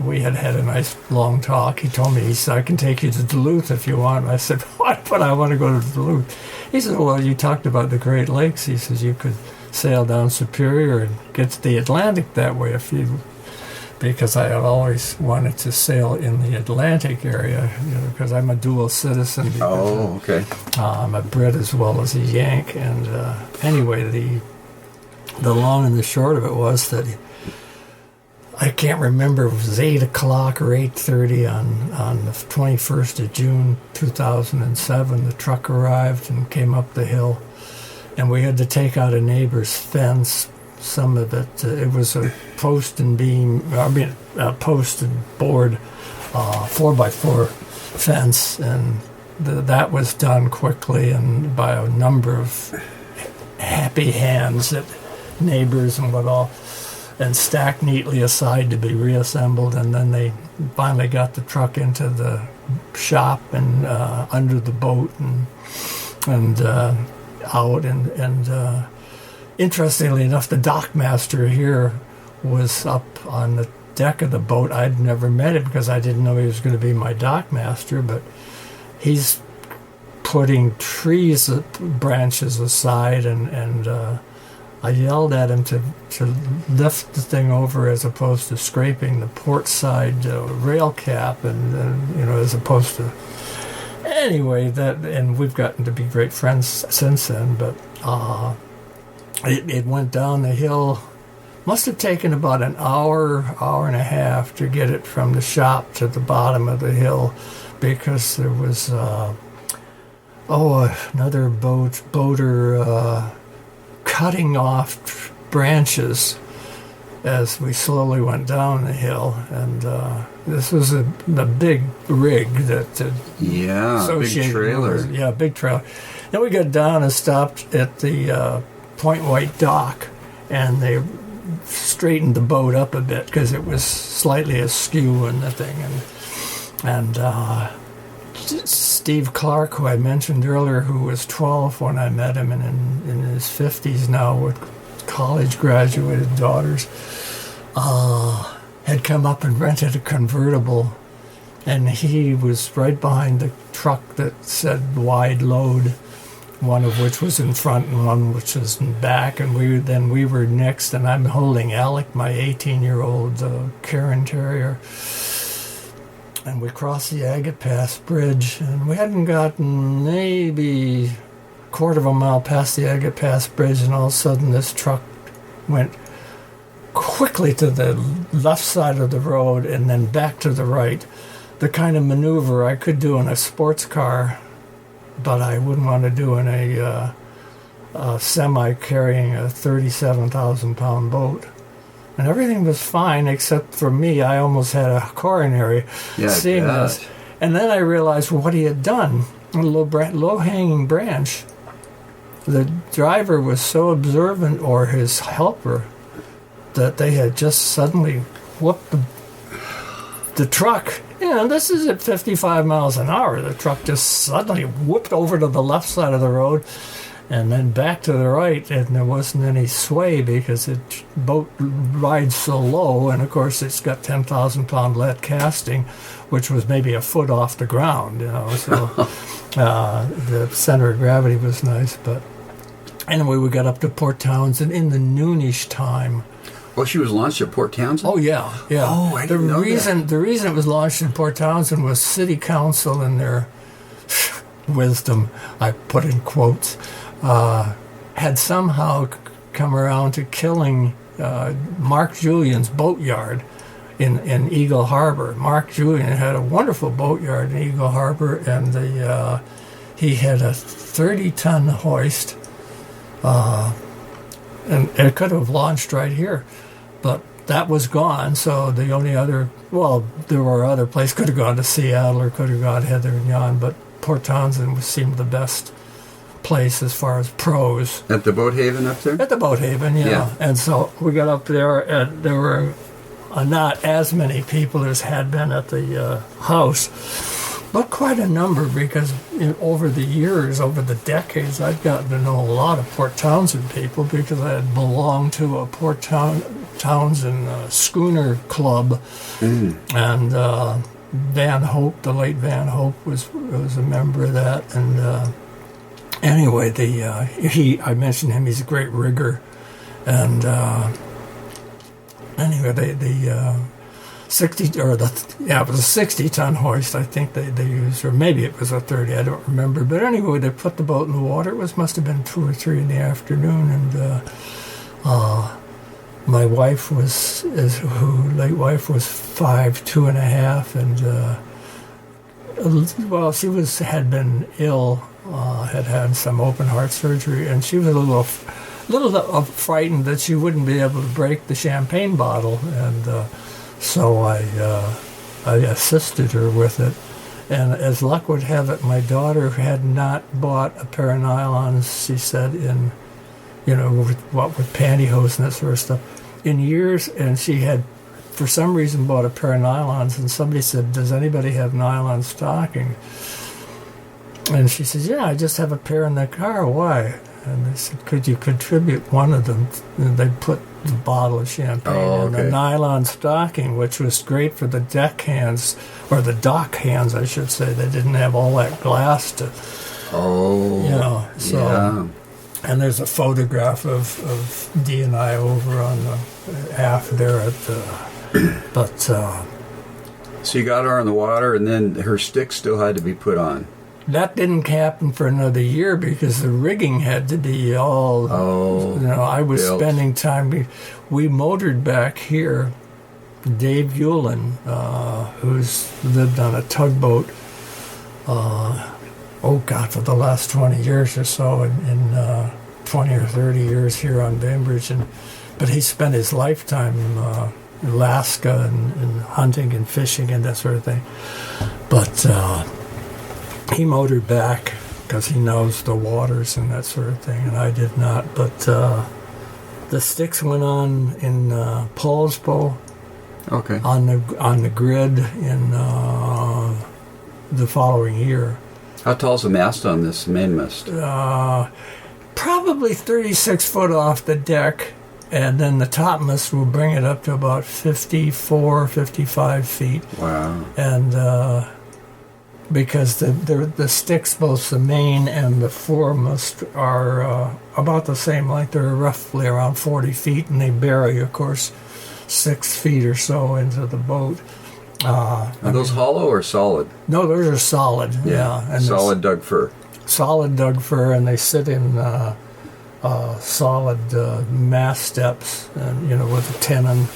we had a nice long talk. He told me, he said, I can take you to Duluth if you want. I said, what? But I want to go to Duluth. He said, well, you talked about the Great Lakes. He says, you could sail down Superior and get to the Atlantic that way because I had always wanted to sail in the Atlantic area, because I'm a dual citizen. Oh, okay. I'm a Brit as well as a Yank. And anyway, the long and the short of it was that I can't remember, it was 8 o'clock or 8:30 on the 21st of June 2007. The truck arrived and came up the hill, and we had to take out a neighbor's fence. Some of it, it was a post and post and board 4x4 fence, and that was done quickly and by a number of happy hands at neighbors and what all, and stacked neatly aside to be reassembled. And then they finally got the truck into the shop and under the boat and out. And interestingly enough, the dockmaster here was up on the deck of the boat. I'd never met him because I didn't know he was going to be my dockmaster, but he's putting trees branches aside, and I yelled at him to lift the thing over as opposed to scraping the port side rail cap, and as opposed to anyway and we've gotten to be great friends since then. But it went down the hill. Must have taken about an hour and a half to get it from the shop to the bottom of the hill, because there was another boater cutting off branches as we slowly went down the hill. And this was a big rig that big trailer. Big trailer. Then we got down and stopped at the Point White dock, and they straightened the boat up a bit because it was slightly askew and the thing. And Steve Clark, who I mentioned earlier, who was 12 when I met him, and in his 50s now with college graduated daughters, had come up and rented a convertible, and he was right behind the truck that said wide load, one of which was in front and one which was in back, and we were next, and I'm holding Alec, my 18-year-old Karen Terrier, and we crossed the Agate Pass Bridge, and we hadn't gotten maybe a quarter of a mile past the Agate Pass Bridge, and all of a sudden this truck went quickly to the left side of the road and then back to the right. The kind of maneuver I could do in a sports car, but I wouldn't want to do in a semi carrying a 37,000-pound boat. And everything was fine except for me. I almost had a coronary seeing this. And then I realized what he had done. A low-hanging branch. The driver was so observant, or his helper, that they had just suddenly whooped the truck. This is at 55 miles an hour. The truck just suddenly whooped over to the left side of the road and then back to the right, and there wasn't any sway because the boat rides so low, and of course it's got 10,000-pound lead casting, which was maybe a foot off the ground, so the center of gravity was nice. But anyway, we got up to Port Townsend in the noonish time. Oh, she was launched at Port Townsend? Oh, yeah. Oh, I didn't know that. The reason it was launched in Port Townsend was City Council, in their wisdom, I put in quotes, had somehow come around to killing Mark Julian's boatyard in Eagle Harbor. Mark Julian had a wonderful boatyard in Eagle Harbor, and he had a 30-ton hoist, and it could have launched right here, but that was gone. So the only other, there were other places, could have gone to Seattle or could have gone Heather and Yon, but Port Townsend seemed the best place as far as pros. At the boat haven up there? At the boat haven, yeah. And so we got up there, and there were not as many people as had been at the house, but quite a number, because over the years, over the decades, I'd gotten to know a lot of Port Townsend people because I had belonged to a Port Townsend schooner club, and Van Hope, the late Van Hope, was a member of that. And anyway, I mentioned him. He's a great rigger, and anyway, the 60 or it was a 60-ton hoist, I think they used, or maybe it was a 30. I don't remember. But anyway, they put the boat in the water. Must have been 2 or 3 in the afternoon, and my wife was, late wife was 5'2½", and well, she had been ill, had some open heart surgery, and she was a little frightened that she wouldn't be able to break the champagne bottle, and so I assisted her with it. And as luck would have it, my daughter had not bought a pair of nylons, she said, with pantyhose and that sort of stuff, in years, and she had, for some reason, bought a pair of nylons, and somebody said, "Does anybody have nylon stockings?" And she said, "Yeah, I just have a pair in the car. Why?" And they said, "Could you contribute one of them?" And they put the bottle of champagne in the nylon stocking, which was great for the deck hands, or the dock hands, I should say. They didn't have all that glass to, yeah. And there's a photograph of Dee and I over on the aft there at the, So you got her on the water, and then her stick still had to be put on. That didn't happen for another year because the rigging had to be all, I was built. spending time, we motored back here, Dave Yulin, who's lived on a tugboat, for the last 20 years or so, in 20 or 30 years here on Bainbridge, but he spent his lifetime in Alaska and hunting and fishing and that sort of thing. But he motored back because he knows the waters and that sort of thing, and I did not. But the sticks went on in Paulsbo, on the grid in the following year. How tall's the mast on this mainmast? Probably 36 foot off the deck, and then the topmast will bring it up to about 54, 55 feet. Wow. And because the sticks, both the main and the foremast, are about the same length. They're roughly around 40 feet, and they bury, of course, 6 feet or so into the boat. Are those hollow or solid? No, those are solid. Yeah, and solid dug fir. Solid dug fir, and they sit in solid mast steps, and with a tenon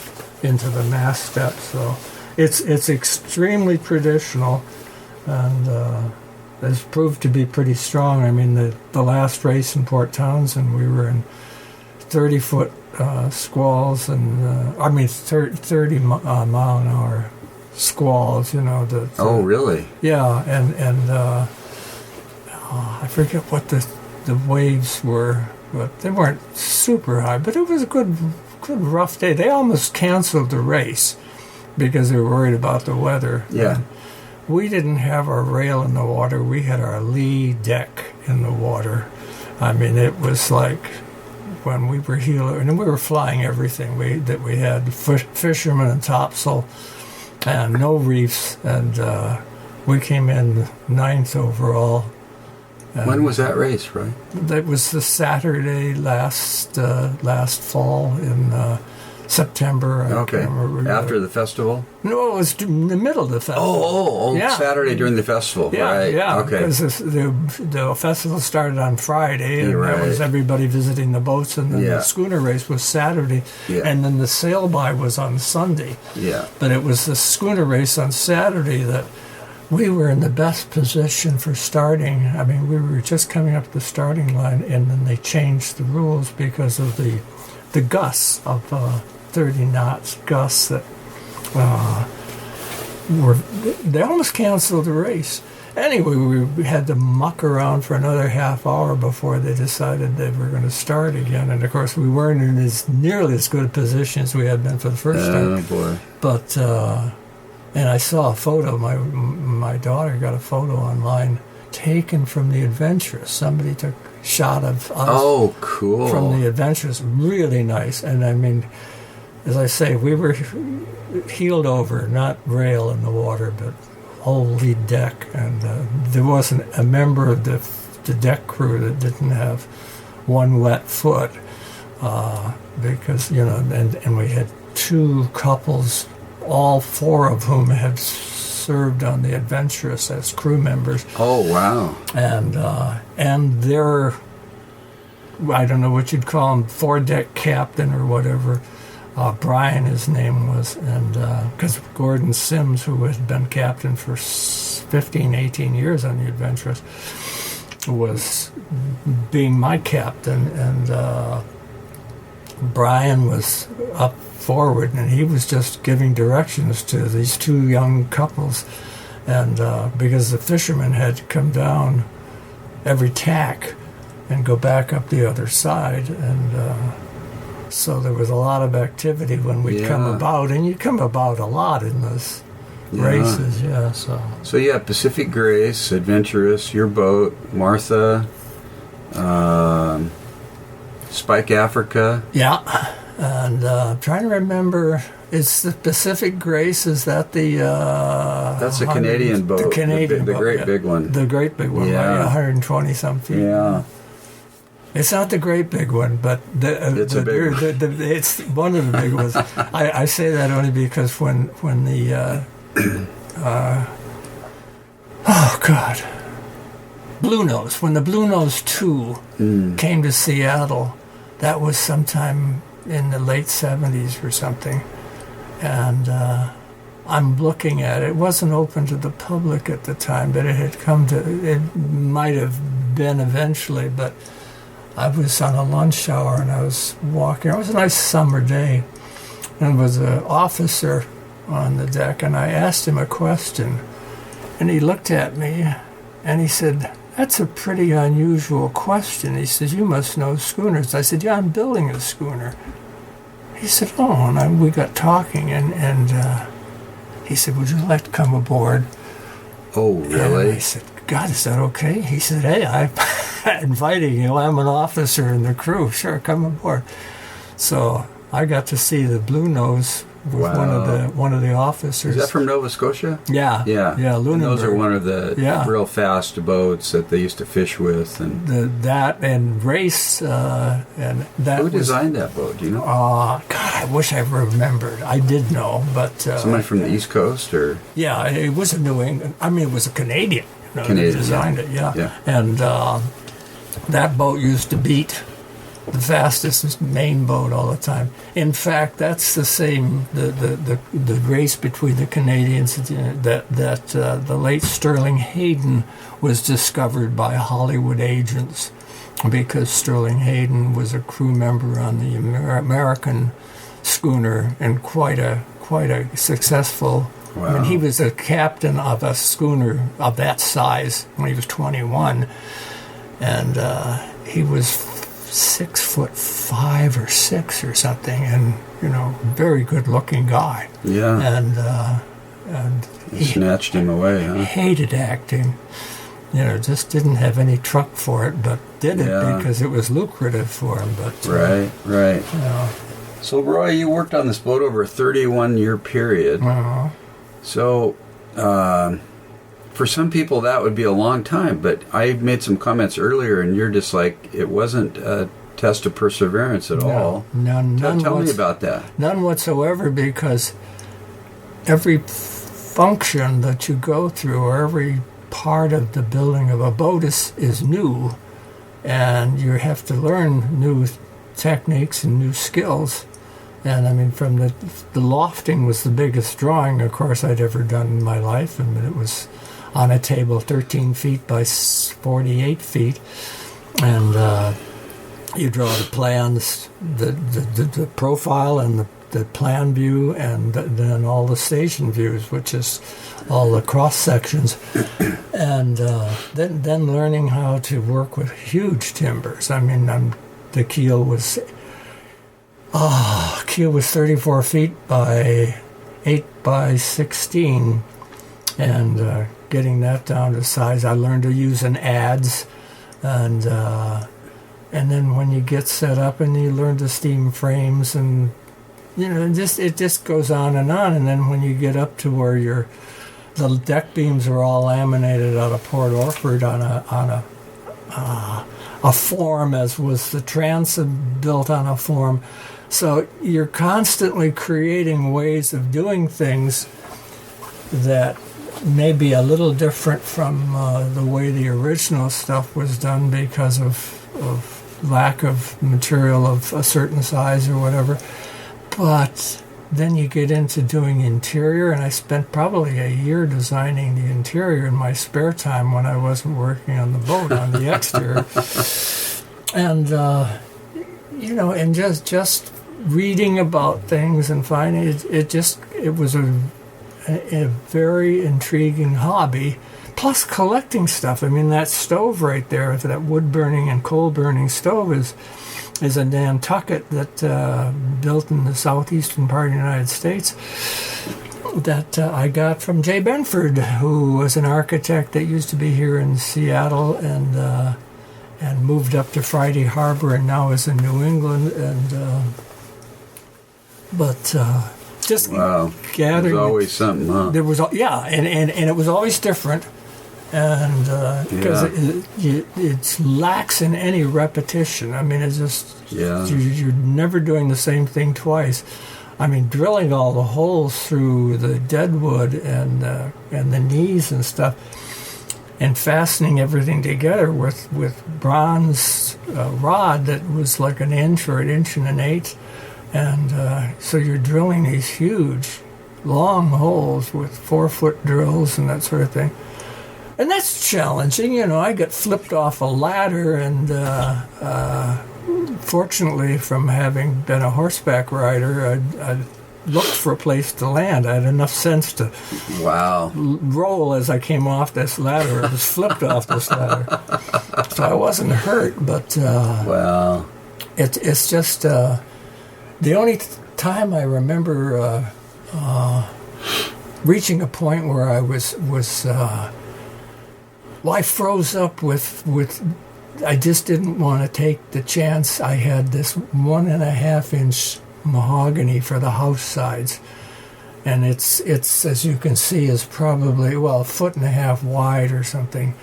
into the mast steps. So it's extremely traditional, and has proved to be pretty strong. I mean, the last race in Port Townsend, we were in 30-foot squalls, and 30 mile an hour squalls. Oh, really? Yeah, and I forget what the waves were, but they weren't super high. But it was a good rough day. They almost canceled the race because they were worried about the weather. Yeah. And we didn't have our rail in the water. We had our lee deck in the water. I mean, it was like when we were and we were flying everything that we had, fishermen and topsail, and no reefs, and we came in 9th overall. When was that race, right? That was the Saturday last fall in September. After the festival? No, it was in the middle of the festival. Yeah. Saturday during the festival, right? Yeah, okay. Because the festival started on Friday, and that was everybody visiting the boats, and then the schooner race was Saturday, and then the sail-by was on Sunday. Yeah. But it was the schooner race on Saturday that we were in the best position for starting. I mean, we were just coming up the starting line, and then they changed the rules because of the gusts of 30 knots gusts that they almost canceled the race. Anyway, we had to muck around for another half hour before they decided they were going to start again. And of course, we weren't in nearly as good a position as we had been for the first time. Oh boy! But and I saw a photo. My daughter got a photo online taken from the Adventurous. Somebody took a shot of us. Oh, cool! From the Adventurous, really nice. And I mean, as I say, we were heeled over, not rail in the water, but whole lead deck. And there wasn't a member of the deck crew that didn't have one wet foot, because and we had two couples, all four of whom had served on the Adventurous as crew members. Oh, wow. And their, I don't know what you'd call them, foredeck captain or whatever, Brian, his name was, and because Gordon Sims, who had been captain for 15, 18 years on the Adventurous, was being my captain, and Brian was up forward, and he was just giving directions to these two young couples, and because the fishermen had to come down every tack and go back up the other side, and so there was a lot of activity when we'd come about, and you'd come about a lot in those races, So yeah, Pacific Grace, Adventurous, your boat, Martha, Spike Africa. Yeah, and I'm trying to remember, it's the Pacific Grace, is that the... That's a Canadian boat. The Canadian the boat, great big one. The great big one, right? 120-some feet. Yeah. It's not the great big one, but it's one of the big ones. I say that only because when the Blue Nose, when the Blue Nose 2 came to Seattle, that was sometime in the late 70s or something, and I'm looking at it. It wasn't open to the public at the time, but it had come to. It might have been eventually, but. I was on a lunch hour and I was walking. It was a nice summer day, and there was an officer on the deck, and I asked him a question, and he looked at me and he said, "That's a pretty unusual question." He said, "You must know schooners." I said, "Yeah, I'm building a schooner." He said, "Oh," and we got talking, and he said, "Would you like to come aboard?" Oh, really? And I said, "God, is that okay?" He said, "Hey, I'm inviting you. I'm an officer in the crew. Sure, come aboard." So I got to see the Blue Nose with one of the officers. Is that from Nova Scotia? Yeah. Lunenburg. And those are one of the real fast boats that they used to fish with, and that and race and that. Who designed that boat? Do you know? God, I wish I remembered. I did know, but somebody from the East Coast, or it was a New England. I mean, it was a Canadian. Canadian who designed it. And that boat used to beat the fastest main boat all the time. In fact, that's the same the race between the Canadians that the late Sterling Hayden was discovered by Hollywood agents, because Sterling Hayden was a crew member on the American schooner, and quite a successful. Wow. I mean, he was a captain of a schooner of that size when he was 21, and he was 6'5" or 6" or something, and very good-looking guy. Yeah. And he snatched him away, huh? Hated acting. Just didn't have any truck for it, but did it because it was lucrative for him. But right. So, Roy, you worked on this boat over a 31-year period. Uh-huh. So, for some people that would be a long time, but I made some comments earlier, and you're just like, it wasn't a test of perseverance at all. None. Tell me about that. None whatsoever, because every function that you go through, or every part of the building of a boat is new, and you have to learn new techniques and new skills. And I mean, from the lofting was the biggest drawing, of course, I'd ever done in my life. I mean, it was on a table 13 feet by 48 feet, and you draw the plans, the profile, and the plan view, and then all the station views, which is all the cross sections, and then learning how to work with huge timbers. I mean, the keel was 34 feet by 8 by 16, and getting that down to size. I learned to use an adze, and then when you get set up and you learn to steam frames, and it just goes on, and then when you get up to where the deck beams are all laminated out of Port Orford on a form, as was the transom built on a form. So you're constantly creating ways of doing things that may be a little different from the way the original stuff was done, because of lack of material of a certain size or whatever. But then you get into doing interior, and I spent probably a year designing the interior in my spare time when I wasn't working on the boat, on the exterior. And, and just reading about things and finding it was a very intriguing hobby. Plus collecting stuff. I mean, that stove right there, that wood burning and coal burning stove is a Nantucket that built in the southeastern part of the United States that I got from J. Benford, who was an architect that used to be here in Seattle and moved up to Friday Harbor and now is in New England. And just wow, gathering. There's always something, huh? There was, and it was always different. And because it's lacks in any repetition. I mean, it's just you're never doing the same thing twice. I mean, drilling all the holes through the deadwood and the knees and stuff, and fastening everything together with bronze rod that was like an inch or an inch and an eighth, and so you're drilling these huge, long holes with 4-foot drills and that sort of thing. And that's challenging, I got flipped off a ladder, and fortunately, from having been a horseback rider, I looked for a place to land. I had enough sense to roll as I came off this ladder. I was flipped off this ladder. So I wasn't hurt, but it's just the only time I remember reaching a point where I was I froze up with I just didn't want to take the chance. I had this 1.5-inch mahogany for the house sides, and it's as you can see is probably 1.5 foot wide or something.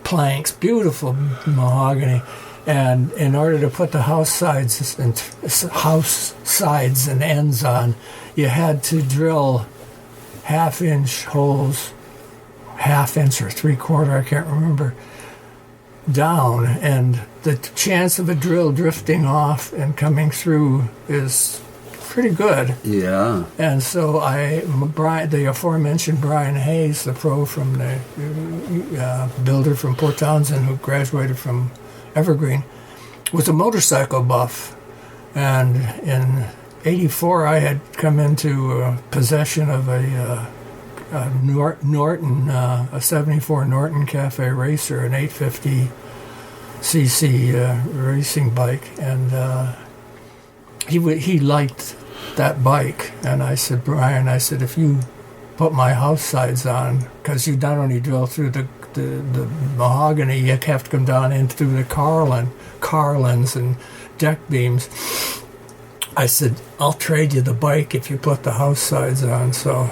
Planks, beautiful mahogany, and in order to put the house sides and ends on, you had to drill 1/2-inch holes. 1/2 inch or 3/4, I can't remember, down, and the chance of a drill drifting off and coming through is pretty good. Yeah. And so the aforementioned Brian Hayes, the pro from the builder from Port Townsend who graduated from Evergreen, was a motorcycle buff, and in '84 I had come into possession of a Norton, a 74 Norton Cafe Racer, an 850cc racing bike, and he liked that bike. And I said, Brian, if you put my house sides on, because you not only drill through the mahogany, you have to come down in through the carlins and deck beams. I said, I'll trade you the bike if you put the house sides on. So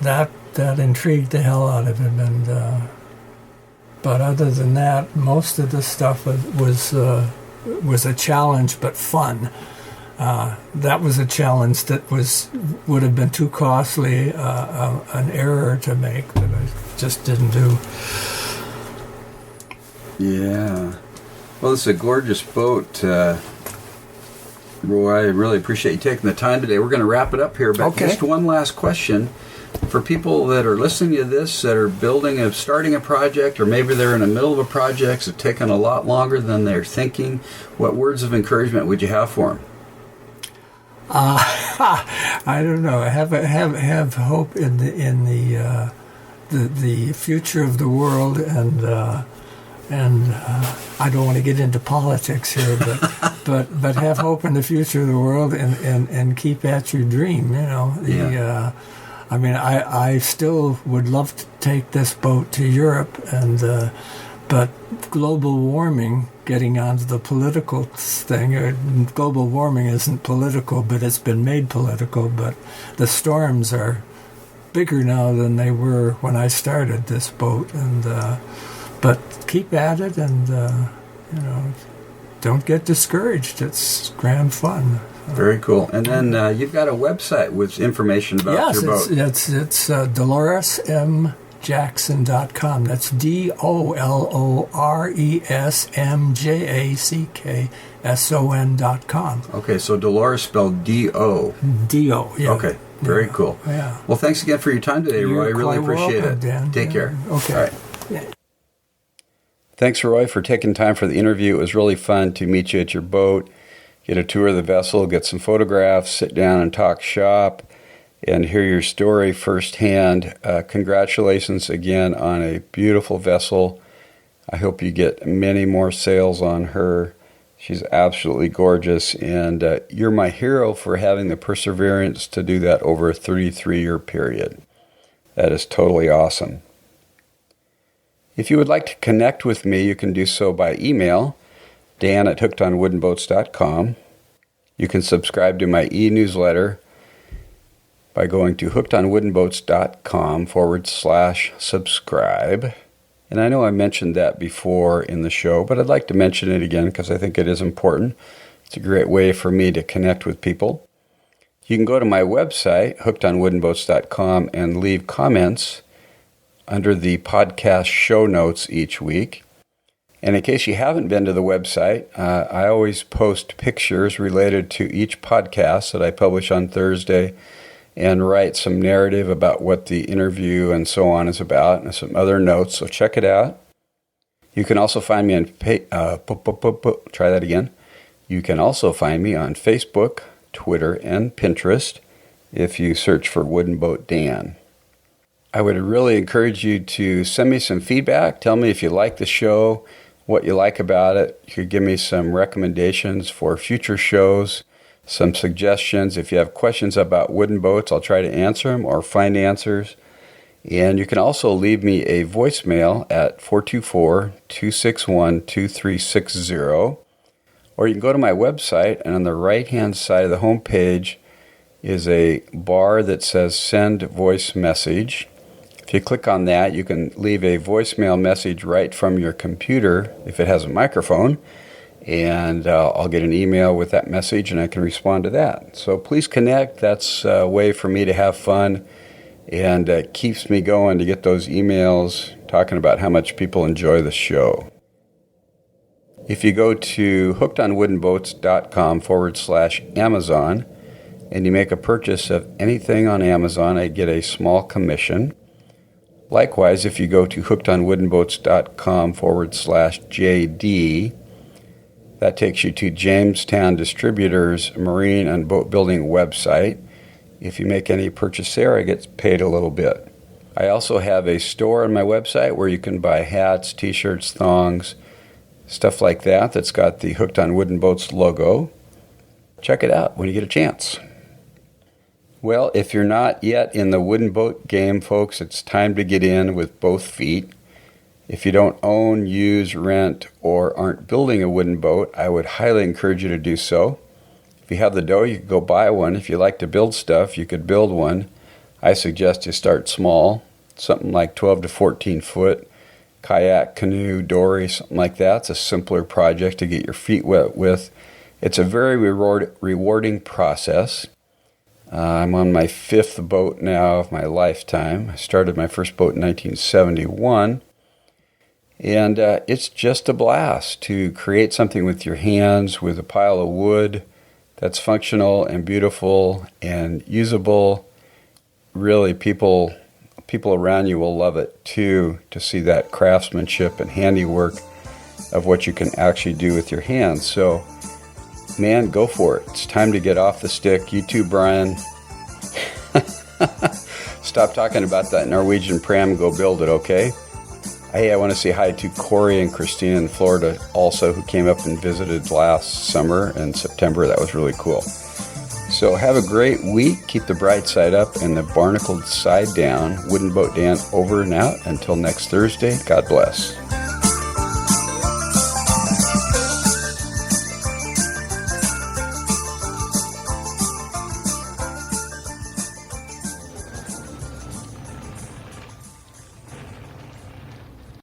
that intrigued the hell out of him, and but other than that, most of the stuff was a challenge, but fun. That was a challenge that would have been too costly, an error to make that I just didn't do. Yeah. Well, it's a gorgeous boat. Roy, I really appreciate you taking the time today. We're going to wrap it up here, but just one last question. For people that are listening to this, that are starting a project, or maybe they're in the middle of a project, it's taken a lot longer than they're thinking, what words of encouragement would you have for them? I don't know. Have hope in the future of the world, and I don't want to get into politics here, but have hope in the future of the world, and keep at your dream. I mean, I still would love to take this boat to Europe, but global warming, getting onto the political thing, global warming isn't political, but it's been made political, but the storms are bigger now than they were when I started this boat, but keep at it, and don't get discouraged. It's grand fun. Very cool. And then you've got a website with information about your boat. Yes, it's Dolores M DoloresMJackson.com. That's DoloresMJackson.com. Okay, so Dolores spelled D-O. D-O, yeah. Okay, very Yeah. cool. Yeah. Well, thanks again for your time today, Roy. I You're really quite appreciate welcome, it. Dan. Take care. Okay. All right. Yeah. Thanks, Roy, for taking time for the interview. It was really fun to meet you at your boat, get a tour of the vessel, get some photographs, sit down and talk shop, and hear your story firsthand. Congratulations again on a beautiful vessel. I hope you get many more sales on her. She's absolutely gorgeous, and you're my hero for having the perseverance to do that over a 33-year period. That is totally awesome. If you would like to connect with me, you can do so by email, dan@hookedonwoodenboats.com. You can subscribe to my e-newsletter by going to hookedonwoodenboats.com/subscribe. And I know I mentioned that before in the show, but I'd like to mention it again because I think it is important. It's a great way for me to connect with people. You can go to my website, hookedonwoodenboats.com, and leave comments under the podcast show notes each week. And in case you haven't been to the website, I always post pictures related to each podcast that I publish on Thursday and write some narrative about what the interview and so on is about and some other notes, so check it out. You can also find me on try that again. You can also find me on Facebook, Twitter, and Pinterest if you search for Wooden Boat Dan. I would really encourage you to send me some feedback. Tell me if you like the show, what you like about it. You could give me some recommendations for future shows, some suggestions. If you have questions about wooden boats, I'll try to answer them or find answers. And you can also leave me a voicemail at 424-261-2360. Or you can go to my website, and on the right-hand side of the home page is a bar that says Send Voice Message. If you click on that, you can leave a voicemail message right from your computer if it has a microphone, and I'll get an email with that message and I can respond to that. So please connect. That's a way for me to have fun, and it keeps me going to get those emails talking about how much people enjoy the show. If you go to hookedonwoodenboats.com/Amazon and you make a purchase of anything on Amazon, I get a small commission. Likewise, if you go to hookedonwoodenboats.com/JD, that takes you to Jamestown Distributors Marine and Boat Building website. If you make any purchase there, I get paid a little bit. I also have a store on my website where you can buy hats, t-shirts, thongs, stuff like that that's got the Hooked on Wooden Boats logo. Check it out when you get a chance. Well, if you're not yet in the wooden boat game, folks, it's time to get in with both feet. If you don't own, use, rent, or aren't building a wooden boat, I would highly encourage you to do so. If you have the dough, you could go buy one. If you like to build stuff, you could build one. I suggest you start small, something like 12 to 14 foot, kayak, canoe, dory, something like that. It's a simpler project to get your feet wet with. It's a very rewarding process. I'm on my 5th boat now of my lifetime. I started my first boat in 1971. And it's just a blast to create something with your hands, with a pile of wood that's functional and beautiful and usable. Really, people around you will love it too, to see that craftsmanship and handiwork of what you can actually do with your hands. So, man, go for it. It's time to get off the stick. You too, Brian. Stop talking about that Norwegian pram and go build it, okay? Hey, I want to say hi to Corey and Christina in Florida also, who came up and visited last summer in September. That was really cool. So have a great week. Keep the bright side up and the barnacled side down. Wooden Boat Dan over and out. Until next Thursday, God bless.